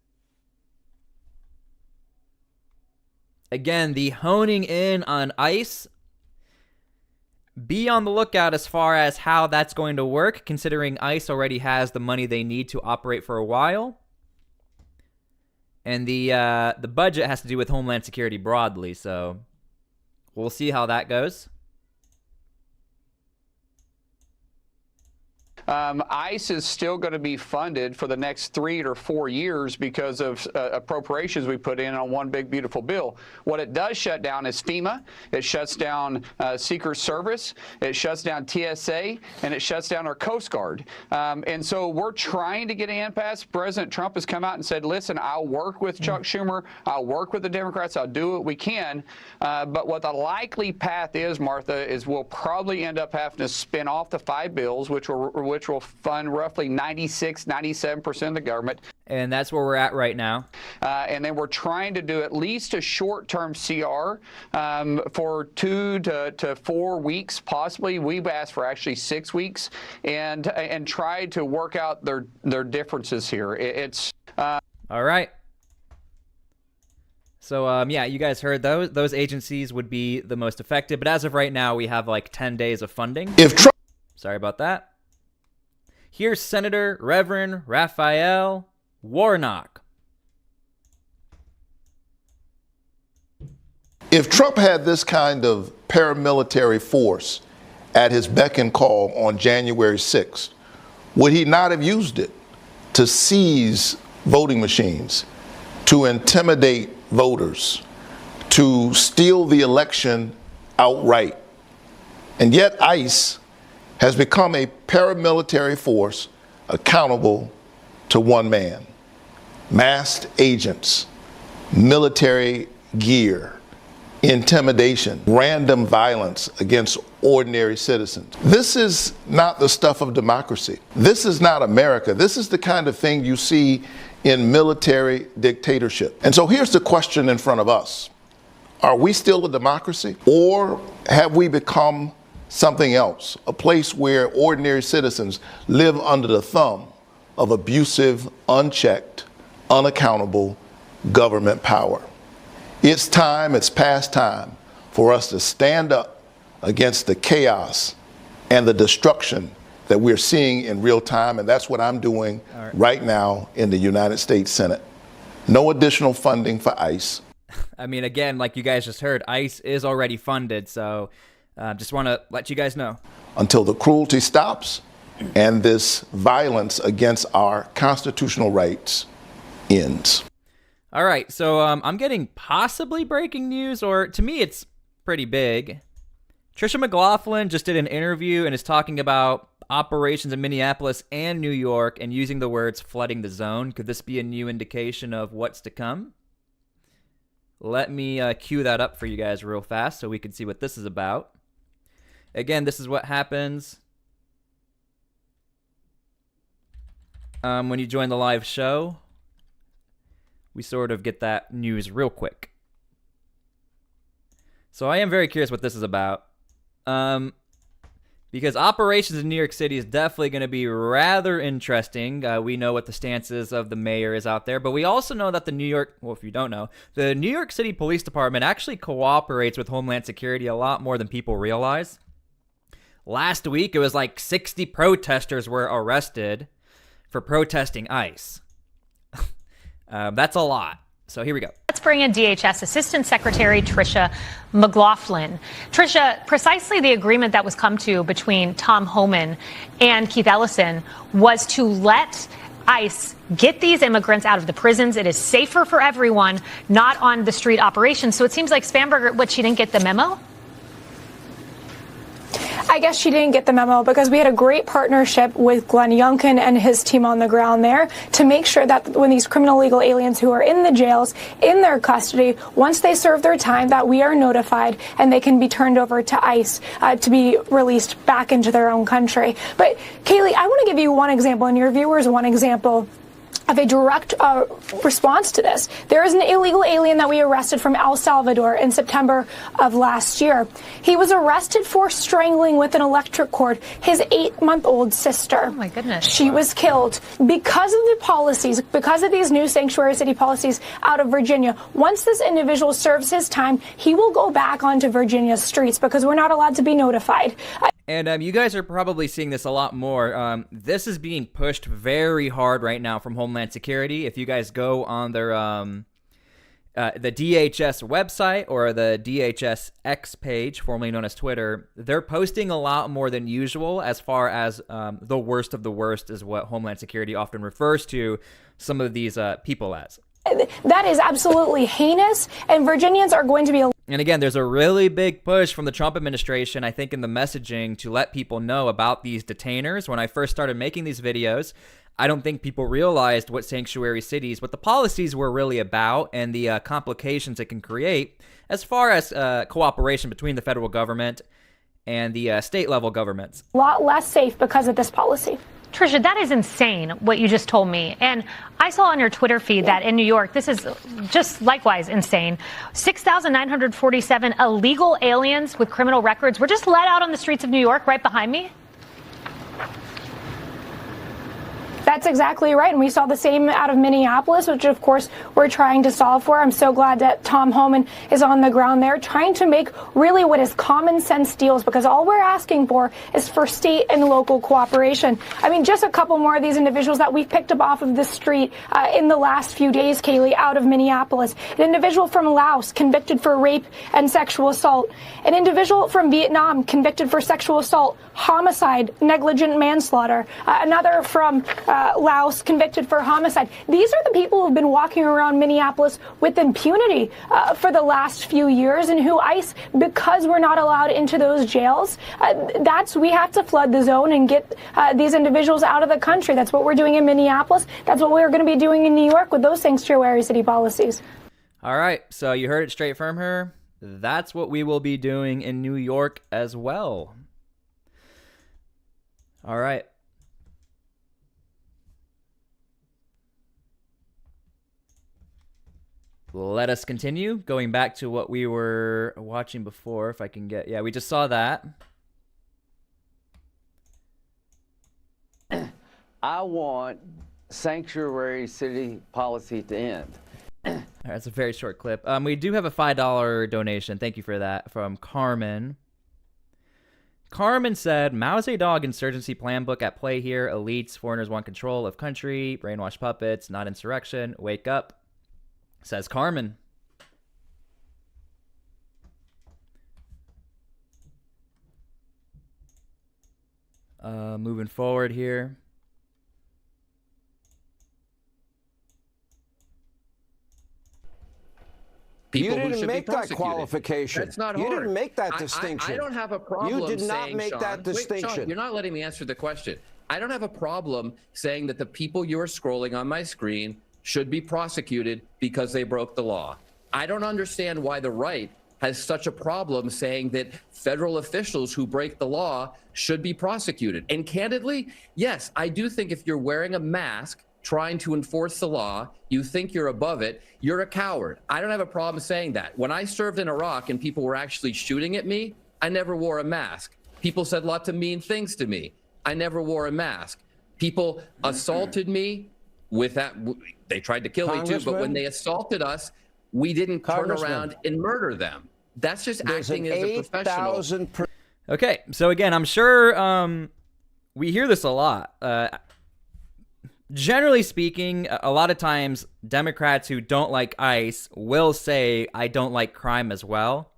Again, the honing in on ICE. Be on the lookout as far as how that's going to work, considering ICE already has the money they need to operate for a while. And the budget has to do with Homeland Security broadly, so we'll see how that goes. ICE is still going to be funded for the next 3 or 4 years because of appropriations we put in on one big beautiful bill. What it does shut down is FEMA, it shuts down Secret Service, it shuts down TSA, and it shuts down our Coast Guard. And so we're trying to get an impasse. President Trump has come out and said, listen, I'll work with Chuck Schumer, I'll work with the Democrats, I'll do what we can. But what the likely path is, Martha, is we'll probably end up having to spin off the 5 bills, which will fund roughly 97% of the government. And that's where we're at right now. And then we're trying to do at least a short-term CR for 2 to 4 weeks, possibly. We've asked for actually 6 weeks, and try to work out their differences here. All right. So, yeah, you guys heard those agencies would be the most affected. But as of right now, we have like 10 days of funding. Sorry about that. Here's Senator Reverend Raphael Warnock. If Trump had this kind of paramilitary force at his beck and call on January 6th, would he not have used it to seize voting machines, to intimidate voters, to steal the election outright? And yet ICE has become a paramilitary force accountable to one man. Masked agents, military gear, intimidation, random violence against ordinary citizens. This is not the stuff of democracy. This is not America. This is the kind of thing you see in military dictatorship. And so here's the question in front of us. Are we still a democracy, or have we become something else, a place where ordinary citizens live under the thumb of abusive, unchecked, unaccountable government power? It's time, it's past time for us to stand up against the chaos and the destruction that we're seeing in real time, and that's what I'm doing right now in the United States Senate. No additional funding for ICE. I mean, again, like you guys just heard, ICE is already funded, so just want to let you guys know. Until the cruelty stops and this violence against our constitutional rights ends. All right, so I'm getting possibly breaking news, or to me it's pretty big. Tricia McLaughlin just did an interview and is talking about operations in Minneapolis and New York and using the words flooding the zone. Could this be a new indication of what's to come? Let me cue that up for you guys real fast so we can see what this is about. Again, this is what happens when you join the live show. We sort of get that news real quick. So I am very curious what this is about. Because operations in New York City is definitely going to be rather interesting. We know what the stances of the mayor is out there, but we also know that the New York City Police Department actually cooperates with Homeland Security a lot more than people realize. Last week, it was like 60 protesters were arrested for protesting ICE. That's a lot. So here we go. Let's bring in DHS Assistant Secretary Tricia McLaughlin. Tricia, precisely the agreement that was come to between Tom Homan and Keith Ellison was to let ICE get these immigrants out of the prisons. It is safer for everyone, not on the street operations. So it seems like Spanberger, she didn't get the memo? I guess she didn't get the memo because we had a great partnership with Glenn Youngkin and his team on the ground there to make sure that when these criminal illegal aliens who are in the jails, in their custody, once they serve their time, that we are notified and they can be turned over to ICE to be released back into their own country. But Kaylee, I want to give you one example, and your viewers one example of a direct response to this. There is an illegal alien that we arrested from El Salvador in September of last year. He was arrested for strangling with an electric cord his 8-month-old sister. Oh my goodness. She was killed because of the policies, because of these new sanctuary city policies out of Virginia. Once this individual serves his time, he will go back onto Virginia's streets because we're not allowed to be notified. And you guys are probably seeing this a lot more. This is being pushed very hard right now from Homeland Security. If you guys go on their the DHS website or the DHS X page, formerly known as Twitter, they're posting a lot more than usual as far as the worst of the worst is what Homeland Security often refers to some of these people as. That is absolutely heinous, and Virginians are going to be... And again, there's a really big push from the Trump administration, I think, in the messaging to let people know about these detainers. When I first started making these videos, I don't think people realized what sanctuary cities, what the policies were really about, and the complications it can create as far as cooperation between the federal government and the state-level governments. A lot less safe because of this policy. Tricia, that is insane, what you just told me. And I saw on your Twitter feed that in New York, this is just likewise insane. 6,947 illegal aliens with criminal records were just let out on the streets of New York right behind me. That's exactly right. And we saw the same out of Minneapolis, which, of course, we're trying to solve for. I'm so glad that Tom Homan is on the ground there trying to make really what is common sense deals, because all we're asking for is for state and local cooperation. I mean, just a couple more of these individuals that we've picked up off of the street in the last few days, Kaylee, out of Minneapolis. An individual from Laos convicted for rape and sexual assault. An individual from Vietnam convicted for sexual assault, homicide, negligent manslaughter. Another from Laos convicted for homicide. These are the people who have been walking around Minneapolis with impunity for the last few years, and who ICE, because we're not allowed into those jails, we have to flood the zone and get these individuals out of the country. That's what we're doing in Minneapolis. That's what we're going to be doing in New York with those sanctuary city policies. All right, so you heard it straight from her. that's what we will be doing in New York as well. All right. Let us continue. Going back to what we were watching before, if I can get... Yeah, we just saw that. I want sanctuary city policy to end. All right, that's a very short clip. We do have a $5 donation. Thank you for that from Carmen. Carmen said, Mao Zedong insurgency plan book at play here. Elites, foreigners want control of country. Brainwashed puppets, not insurrection. Wake up. Says Carmen. Moving forward here. You didn't make that qualification. That's not you hard. didn't make that distinction. I don't have a problem. You did not saying, make Sean, that distinction. Wait, Sean, you're not letting me answer the question. I don't have a problem saying that the people you are scrolling on my screen should be prosecuted because they broke the law. I don't understand why the right has such a problem saying that federal officials who break the law should be prosecuted. And candidly, yes, I do think if you're wearing a mask trying to enforce the law, you think you're above it, you're a coward. I don't have a problem saying that. When I served in Iraq and people were actually shooting at me, I never wore a mask. People said lots of mean things to me. I never wore a mask. People assaulted me with that. They tried to kill me too, but when they assauled us, we didn't turn around and murder them. That's just acting as a professional. Okay, so again, I'm sure we hear this a lot. Generally speaking, a lot of times Democrats who don't like ICE will say, I don't like crime as well.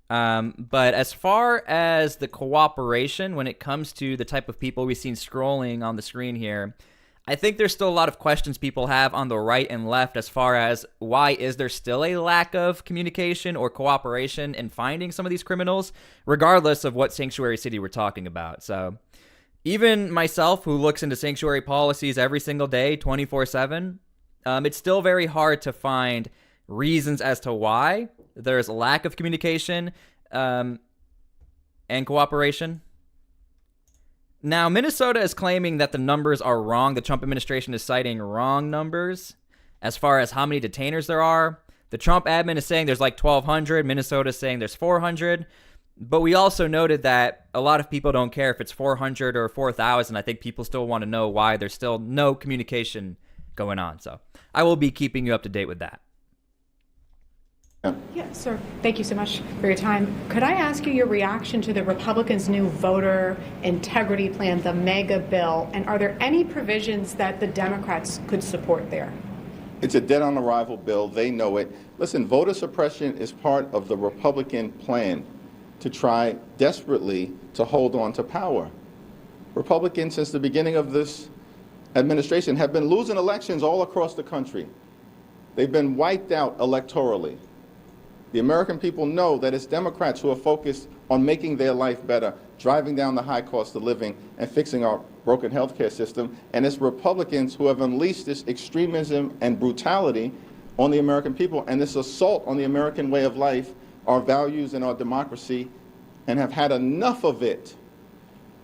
But as far as the cooperation, when it comes to the type of people we've seen scrolling on the screen here, I think there's still a lot of questions people have on the right and left as far as why is there still a lack of communication or cooperation in finding some of these criminals, regardless of what sanctuary city we're talking about. So even myself, who looks into sanctuary policies every single day, 24/7, it's still very hard to find reasons as to why there's a lack of communication and cooperation. Now, Minnesota is claiming that the numbers are wrong. The Trump administration is citing wrong numbers as far as how many detainers there are. The Trump admin is saying there's like 1,200. Minnesota is saying there's 400. But we also noted that a lot of people don't care if it's 400 or 4,000. I think people still want to know why there's still no communication going on. So I will be keeping you up to date with that. Yeah, sir. Thank you so much for your time. Could I ask you your reaction to the Republicans' new voter integrity plan, the mega bill, and are there any provisions that the Democrats could support there? It's a dead-on-arrival bill. They know it. Listen, voter suppression is part of the Republican plan to try desperately to hold on to power. Republicans, since the beginning of this administration, have been losing elections all across the country. They've been wiped out electorally. The American people know that it's Democrats who are focused on making their life better, driving down the high cost of living, and fixing our broken healthcare system. And it's Republicans who have unleashed this extremism and brutality on the American people and this assault on the American way of life, our values and our democracy, and have had enough of it.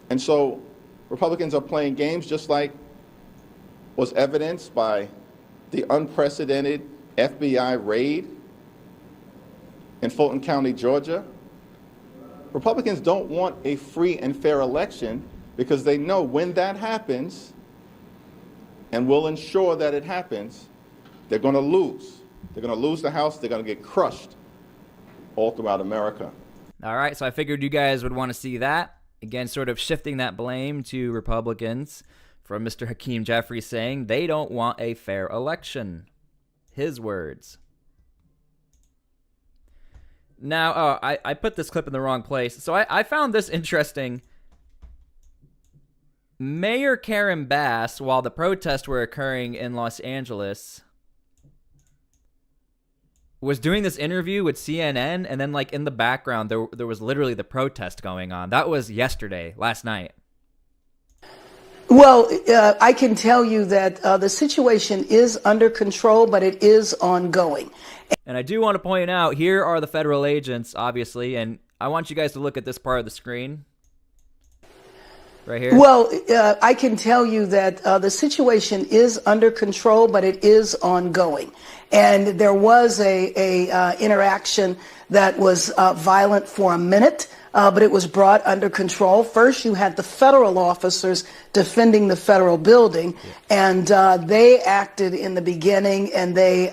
And so Republicans are playing games, just like was evidenced by the unprecedented FBI raid in Fulton County, Georgia. Republicans don't want a free and fair election because they know when that happens, and will ensure that it happens, they're going to lose. They're going to lose the House. They're going to get crushed all throughout America. All right, so I figured you guys would want to see that. Again, sort of shifting that blame to Republicans from Mr. Hakeem Jeffries saying they don't want a fair election. His words. Now, I put this clip in the wrong place. So I found this interesting. Mayor Karen Bass, while the protests were occurring in Los Angeles, was doing this interview with CNN, and then like in the background, there was literally the protest going on. That was yesterday, last night. Well, I can tell you that the situation is under control, but it is ongoing. And I do want to point out, here are the federal agents, obviously, and I want you guys to look at this part of the screen. Right here. Well, I can tell you that the situation is under control, but it is ongoing. And there was a interaction that was violent for a minute, but it was brought under control. First, you had the federal officers defending the federal building, and they acted in the beginning, and they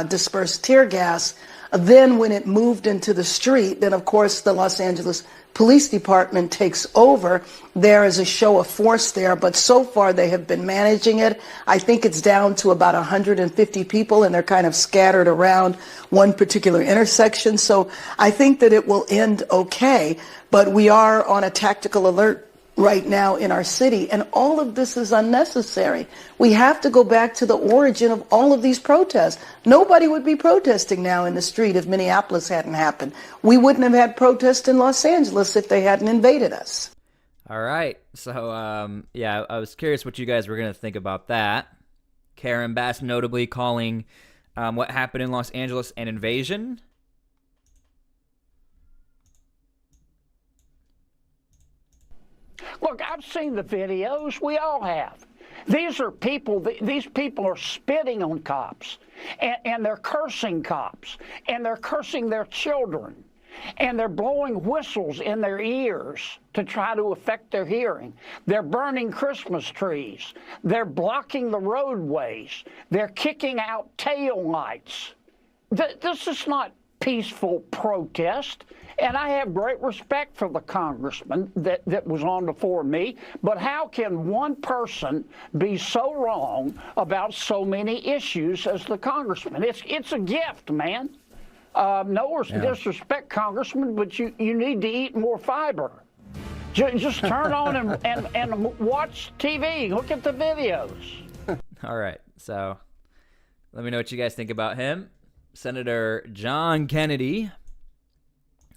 dispersed tear gas. Then when it moved into the street, then of course the Los Angeles Police Department takes over. There is a show of force there, but so far they have been managing it. I think it's down to about 150 people, and they're kind of scattered around one particular intersection. So I think that it will end okay, but we are on a tactical alert right now in our city, and all of this is unnecessary. We have to go back to the origin of all of these protests. Nobody would be protesting now in the street if Minneapolis hadn't happened. We wouldn't have had protests in Los Angeles if they hadn't invaded us. All right. So, yeah, I was curious what you guys were going to think about that. Karen Bass notably calling what happened in Los Angeles an invasion. Look, I've seen the videos. We all have. These are people, these people are spitting on cops, and they're cursing cops, and they're cursing their children, and they're blowing whistles in their ears to try to affect their hearing. They're burning Christmas trees. They're blocking the roadways. They're kicking out tail lights. This is not peaceful protest. And I have great respect for the congressman that was on before me, but how can one person be so wrong about so many issues as the congressman? It's a gift, man. No disrespect, Congressman, but you need to eat more fiber. Just turn on and watch TV. Look at the videos. All right, so let me know what you guys think about him. Senator John Kennedy,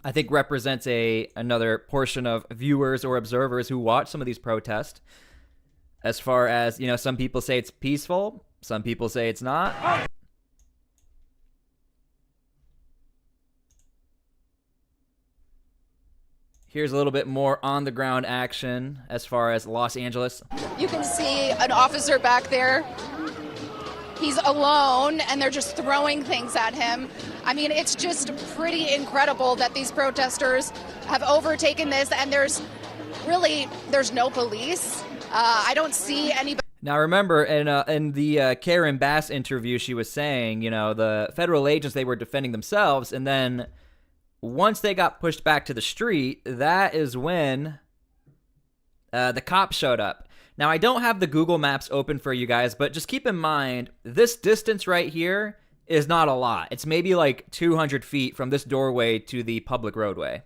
I think, represents another portion of viewers or observers who watch some of these protests. As far as, some people say it's peaceful, some people say it's not. Here's a little bit more on-the-ground action as far as Los Angeles. You can see an officer back there. He's alone, and they're just throwing things at him. I mean, it's just pretty incredible that these protesters have overtaken this, and there's no police. I don't see anybody. Now, remember, in the Karen Bass interview, she was saying, the federal agents, they were defending themselves, and then once they got pushed back to the street, that is when the cops showed up. Now, I don't have the Google Maps open for you guys, but just keep in mind, this distance right here is not a lot. It's maybe like 200 feet from this doorway to the public roadway.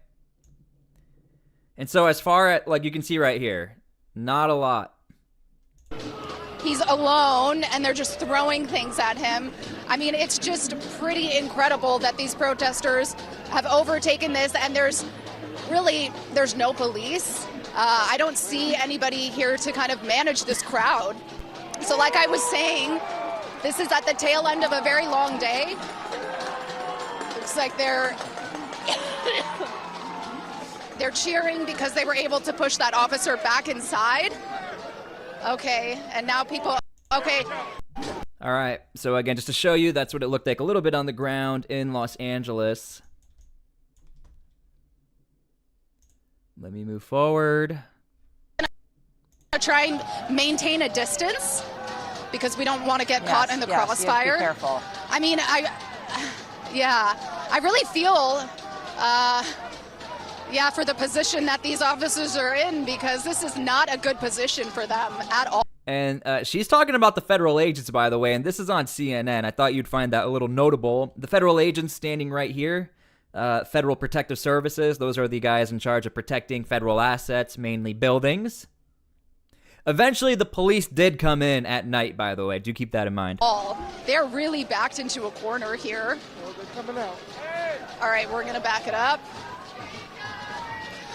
And so as far as, you can see right here, not a lot. He's alone, and they're just throwing things at him. I mean, it's just pretty incredible that these protesters have overtaken this, and there's no police. I don't see anybody here to kind of manage this crowd. So like I was saying, this is at the tail end of a very long day. Looks like they're cheering because they were able to push that officer back inside. Okay, and now people, okay. All right, so again, just to show you, that's what it looked like a little bit on the ground in Los Angeles. Let me move forward. Try and maintain a distance because we don't want to get caught in the crossfire. You have to be careful. I mean, I really feel, for the position that these officers are in, because this is not a good position for them at all. And she's talking about the federal agents, by the way, and this is on CNN. I thought you'd find that a little notable. The federal agents standing right here. Federal Protective Services, those are the guys in charge of protecting federal assets, mainly buildings. Eventually, the police did come in at night, by the way. Do keep that in mind. They're really backed into a corner here. They're coming out. All right, we're going to back it up.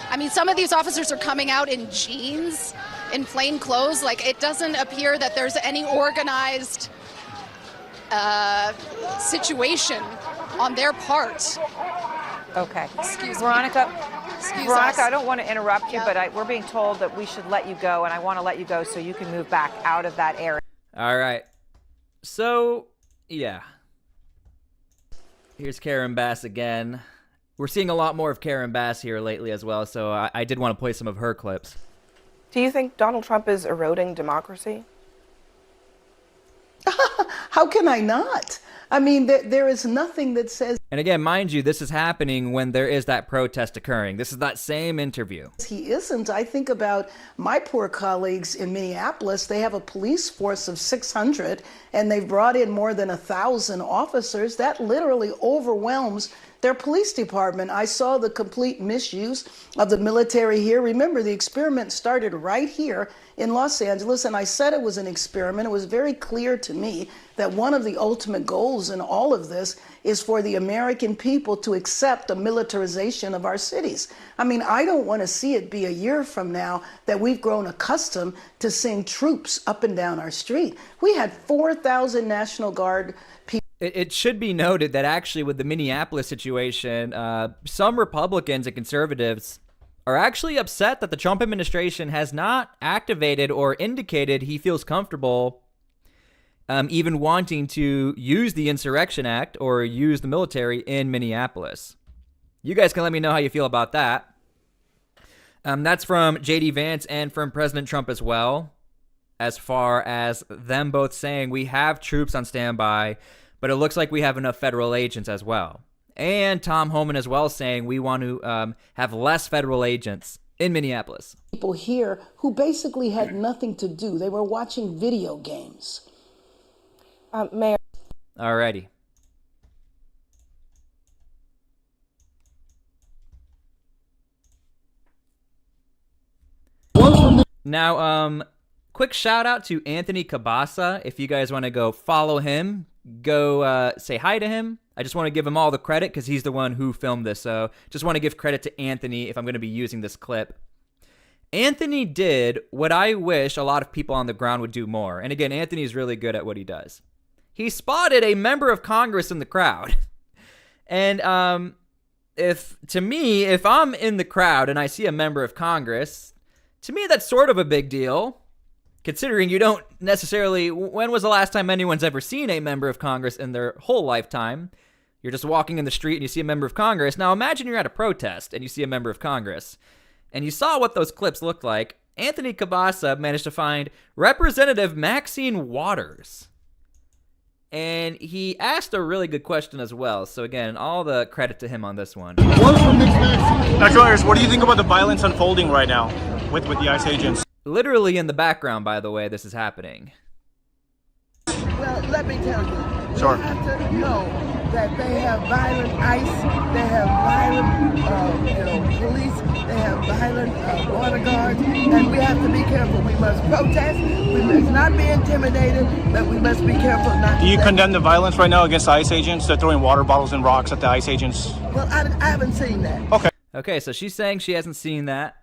I mean, some of these officers are coming out in jeans, in plain clothes. Like, it doesn't appear that there's any organized situation on their part. Okay. Excuse me. Veronica, us. I don't want to interrupt you, but we're being told that we should let you go, and I want to let you go so you can move back out of that area. All right. So, yeah. Here's Karen Bass again. We're seeing a lot more of Karen Bass here lately as well, so I did want to play some of her clips. Do you think Donald Trump is eroding democracy? How can I not? I mean, there is nothing that says... And again, mind you, this is happening when there is that protest occurring. This is that same interview. He isn't. I think about my poor colleagues in Minneapolis. They have a police force of 600, and they've brought in more than 1,000 officers. That literally overwhelms their police department. I saw the complete misuse of the military here. Remember, the experiment started right here in Los Angeles, and I said it was an experiment. It was very clear to me that one of the ultimate goals in all of this is for the American people to accept a militarization of our cities. I mean, I don't want to see it be a year from now that we've grown accustomed to seeing troops up and down our street. We had 4,000 National Guard people. It should be noted that actually with the Minneapolis situation, some Republicans and conservatives are actually upset that the Trump administration has not activated or indicated he feels comfortable even wanting to use the Insurrection Act or use the military in Minneapolis. You guys can let me know how you feel about that. That's from J.D. Vance and from President Trump as well, as far as them both saying we have troops on standby, but it looks like we have enough federal agents as well. And Tom Homan as well saying we want to have less federal agents in Minneapolis. People here who basically had nothing to do. They were watching video games. Mayor. Alrighty. Now, quick shout out to Anthony Cabasa. If you guys want to go follow him, go say hi to him. I just want to give him all the credit because he's the one who filmed this. So just want to give credit to Anthony if I'm going to be using this clip. Anthony did what I wish a lot of people on the ground would do more. And again, Anthony's really good at what he does. He spotted a member of Congress in the crowd. And if I'm in the crowd and I see a member of Congress, to me that's sort of a big deal. Considering you don't necessarily, when was the last time anyone's ever seen a member of Congress in their whole lifetime? You're just walking in the street and you see a member of Congress. Now imagine you're at a protest and you see a member of Congress. And you saw what those clips looked like. Anthony Cabasa managed to find Representative Maxine Waters. And he asked a really good question as well. So again, all the credit to him on this one. Dr. Myers, what do you think about the violence unfolding right now with the ICE agents? Literally in the background, by the way, this is happening. Well, let me tell you. Sure. You have to know that they have violent ICE, they have violent police, they have violent border guards, and we have to be careful. We must protest, we must not be intimidated, but we must be careful not to... Do you condemn the violence right now against ICE agents? They're throwing water bottles and rocks at the ICE agents. Well, I haven't seen that. Okay. Okay, so she's saying she hasn't seen that.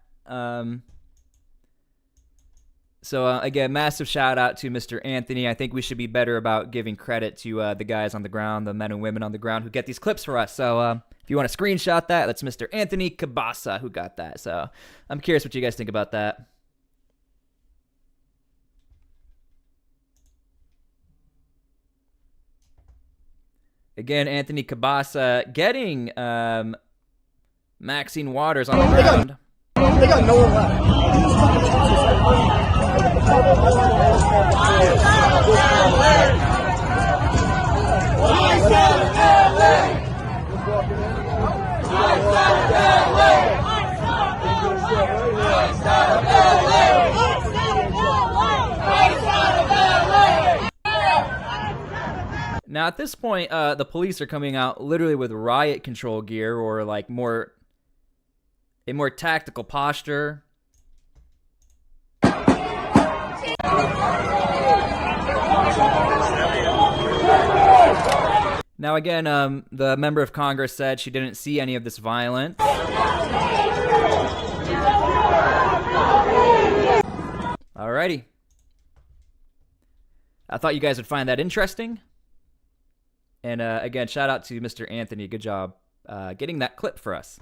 So again, massive shout out to Mr. Anthony. I think we should be better about giving credit to the guys on the ground, the men and women on the ground who get these clips for us. So if you want to screenshot that, that's Mr. Anthony Cabasa who got that. So I'm curious what you guys think about that. Again, Anthony Cabasa getting Maxine Waters on the ground. They got no one Now, at this point, the police are coming out literally with riot control gear or like a more tactical posture. Now, again, the member of Congress said she didn't see any of this violence. Alrighty. I thought you guys would find that interesting. And again, shout out to Mr. Anthony. Good job getting that clip for us.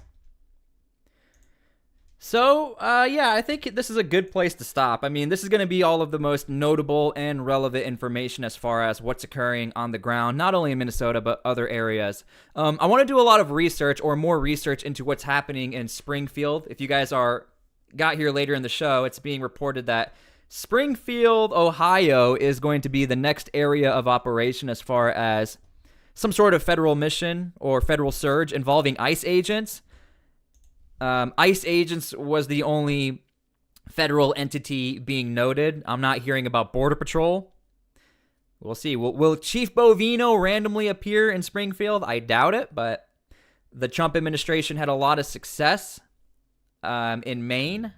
So, yeah, I think this is a good place to stop. I mean, this is going to be all of the most notable and relevant information as far as what's occurring on the ground, not only in Minnesota, but other areas. I want to do a lot of research or more research into what's happening in Springfield. If you guys got here later in the show, it's being reported that Springfield, Ohio is going to be the next area of operation as far as some sort of federal mission or federal surge involving ICE agents. ICE agents was the only federal entity being noted. I'm not hearing about Border Patrol. We'll see. Will Chief Bovino randomly appear in Springfield? I doubt it, but the Trump administration had a lot of success in Maine.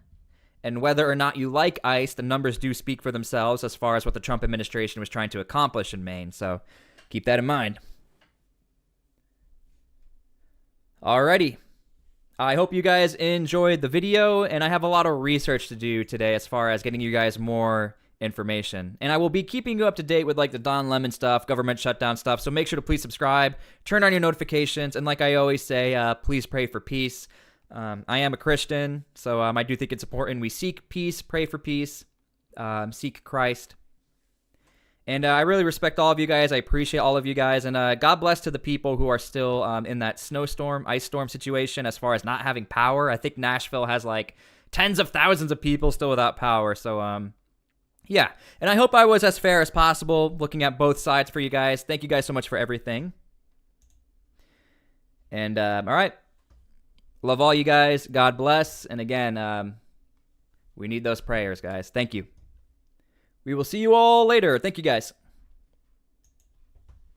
And whether or not you like ICE, the numbers do speak for themselves as far as what the Trump administration was trying to accomplish in Maine. So keep that in mind. Alrighty. I hope you guys enjoyed the video, and I have a lot of research to do today as far as getting you guys more information. And I will be keeping you up to date with like the Don Lemon stuff, government shutdown stuff, so make sure to please subscribe, turn on your notifications, and like I always say, please pray for peace. I am a Christian, so I do think it's important we seek peace, pray for peace, seek Christ. And I really respect all of you guys. I appreciate all of you guys. And God bless to the people who are still in that snowstorm, ice storm situation as far as not having power. I think Nashville has like tens of thousands of people still without power. So, yeah. And I hope I was as fair as possible looking at both sides for you guys. Thank you guys so much for everything. And, all right. Love all you guys. God bless. And again, we need those prayers, guys. Thank you. We will see you all later. Thank you, guys.